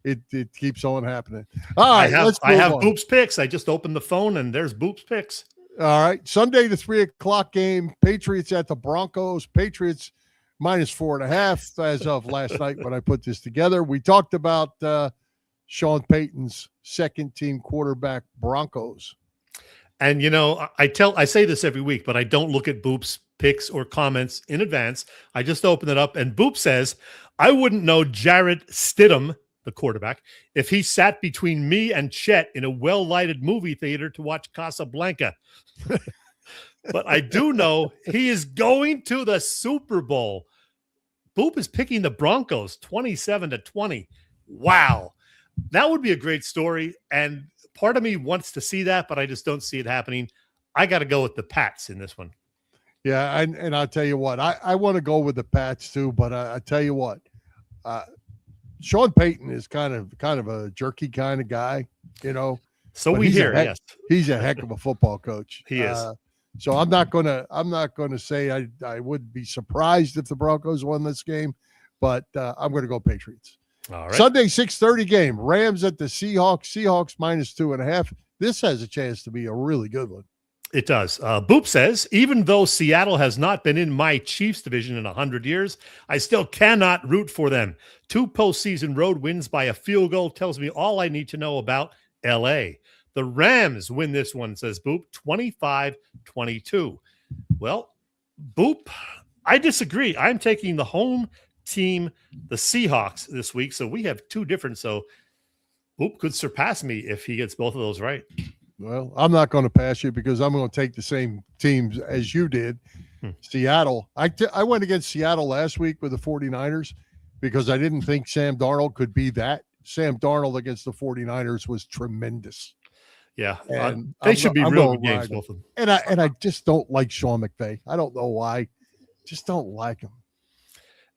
it keeps on happening. All right, I have Boop's picks. I just opened the phone and there's Boop's picks. All right, Sunday the 3:00 game. Patriots at the Broncos. Patriots -4.5 as of last night when I put this together. We talked about Sean Payton's second team quarterback Broncos. And I say this every week, but I don't look at Boop's picks or comments in advance. I just open it up and Boop says, I wouldn't know Jarrett Stidham, the quarterback, if he sat between me and Chet in a well-lighted movie theater to watch Casablanca. But I do know he is going to the Super Bowl. Boop is picking the Broncos 27-20. Wow. That would be a great story. And part of me wants to see that, but I just don't see it happening. I got to go with the Pats in this one. Yeah, and I'll tell you what, I want to go with the Pats too, but I tell you what, Sean Payton is kind of a jerky kind of guy, So we hear, yes. He's a heck of a football coach. He is. So I'm not gonna say I would be surprised if the Broncos won this game, but I'm gonna go Patriots. All right. Sunday 6:30 game, Rams at the Seahawks. Seahawks -2.5. This has a chance to be a really good one. It does. Boop says, even though Seattle has not been in my Chiefs division in 100 years, I still cannot root for them. 2 postseason road wins by a field goal tells me all I need to know about L.A. The Rams win this one, says Boop, 25-22. Well, Boop, I disagree. I'm taking the home team, the Seahawks, this week. So we have 2 different. So Boop could surpass me if he gets both of those right. Well, I'm not going to pass you because I'm going to take the same teams as you did. Seattle. I went against Seattle last week with the 49ers because I didn't think Sam Darnold could be that. Sam Darnold against the 49ers was tremendous. Yeah. And they should be real good games, both of them. And I just don't like Sean McVay. I don't know why. Just don't like him.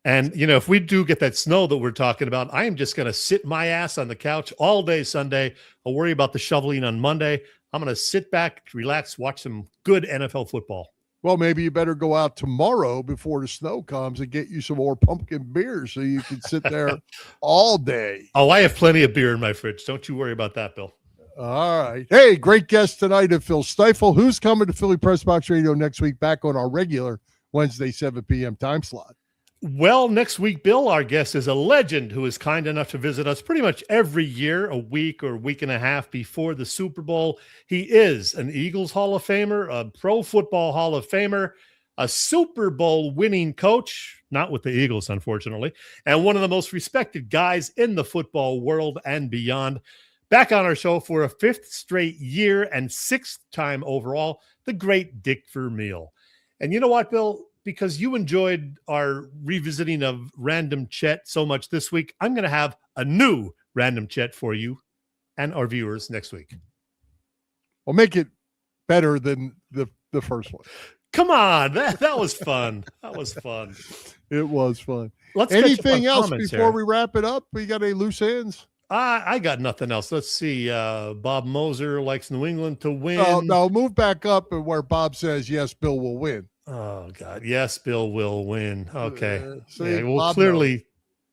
And, if we do get that snow that we're talking about, I am just going to sit my ass on the couch all day Sunday. I'll worry about the shoveling on Monday. I'm going to sit back, relax, watch some good NFL football. Well, maybe you better go out tomorrow before the snow comes and get you some more pumpkin beer so you can sit there all day. Oh, I have plenty of beer in my fridge. Don't you worry about that, Bill. All right. Hey, great guest tonight of Phil Stiefel. Who's coming to Philly Pressbox Radio next week back on our regular Wednesday, 7 p.m. time slot? Well, next week, Bill, our guest is a legend who is kind enough to visit us pretty much every year, a week or week and a half before the Super Bowl. He is an Eagles Hall of Famer, a Pro Football Hall of Famer, a Super Bowl winning coach, not with the Eagles, unfortunately, and one of the most respected guys in the football world and beyond. Back on our show for a 5th straight year and 6th time overall, the great Dick Vermeil. And you know what, Bill? Because you enjoyed our revisiting of Random Chet so much this week, I'm going to have a new Random Chet for you and our viewers next week. We'll make it better than the first one. Come on. That was fun. That was fun. It was fun. Let's Anything else before we wrap it up? We got any loose ends? I got nothing else. Let's see. Bob Moser likes New England to win. Oh, no, move back up and where Bob says, yes, Bill will win. Oh, God. Yes, Bill will win. Okay. See, well, Bob clearly, knows.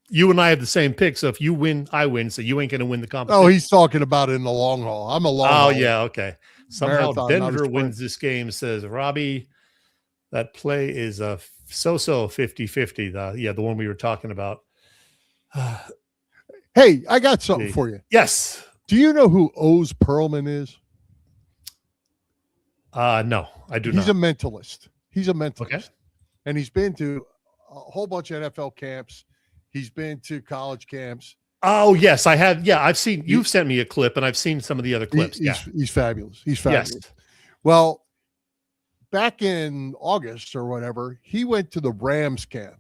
you and I have the same pick. So if you win, I win. So you ain't going to win the competition. Oh, he's talking about it in the long haul. I'm a long haul. Oh, yeah. Okay. Somehow Marathon, Denver wins this game, says Robbie. That play is a so-so 50-50. The one we were talking about. Hey, I got something for you. Yes. Do you know who Oz Perlman is? No, I do not. He's a mentalist. He's a mentalist. Okay. And he's been to a whole bunch of NFL camps. He's been to college camps. Oh, yes, I have. Yeah, I've seen, you've sent me a clip and I've seen some of the other clips. He's fabulous. He's fabulous. Yes. Well, back in August or whatever, he went to the Rams camp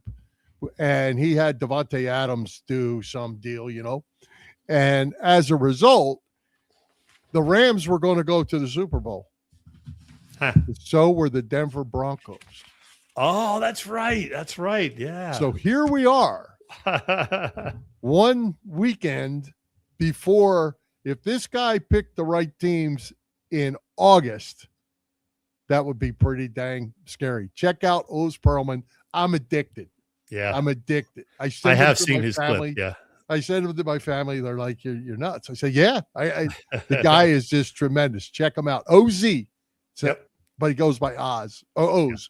and he had Devontae Adams do some deal, and as a result, the Rams were going to go to the Super Bowl. Huh. So were the Denver Broncos. Oh, that's right. That's right. Yeah. So here we are. One weekend before, if this guy picked the right teams in August, that would be pretty dang scary. Check out Oz Perlman. I'm addicted. Yeah. I'm addicted. I have seen his clip. Yeah. I said to my family, they're like, you're nuts. I said, yeah, the guy is just tremendous. Check him out. OZ. Yep. But he goes by Oz. Oz.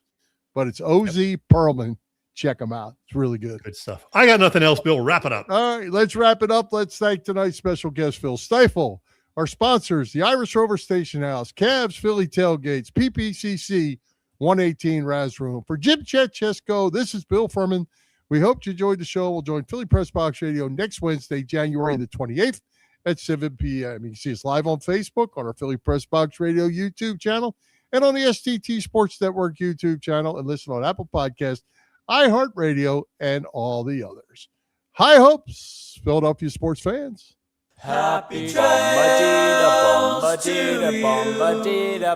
But it's OZ Perlman. Check him out. It's really good. Good stuff. I got nothing else, Bill. Wrap it up. All right, let's wrap it up. Let's thank tonight's special guest, Phil Stiefel. Our sponsors, the Irish Rover Station House, Cavs, Philly Tailgates, PPCC, 118 Raz Room. For Jim Chet Chesko, this is Bill Furman. We hope you enjoyed the show. We'll join Philly Press Box Radio next Wednesday, January the 28th at 7 p.m. You can see us live on Facebook, on our Philly Press Box Radio YouTube channel, and on the STT Sports Network YouTube channel, and listen on Apple Podcasts, iHeartRadio, and all the others. High hopes, Philadelphia sports fans. Happy trails to we meet again.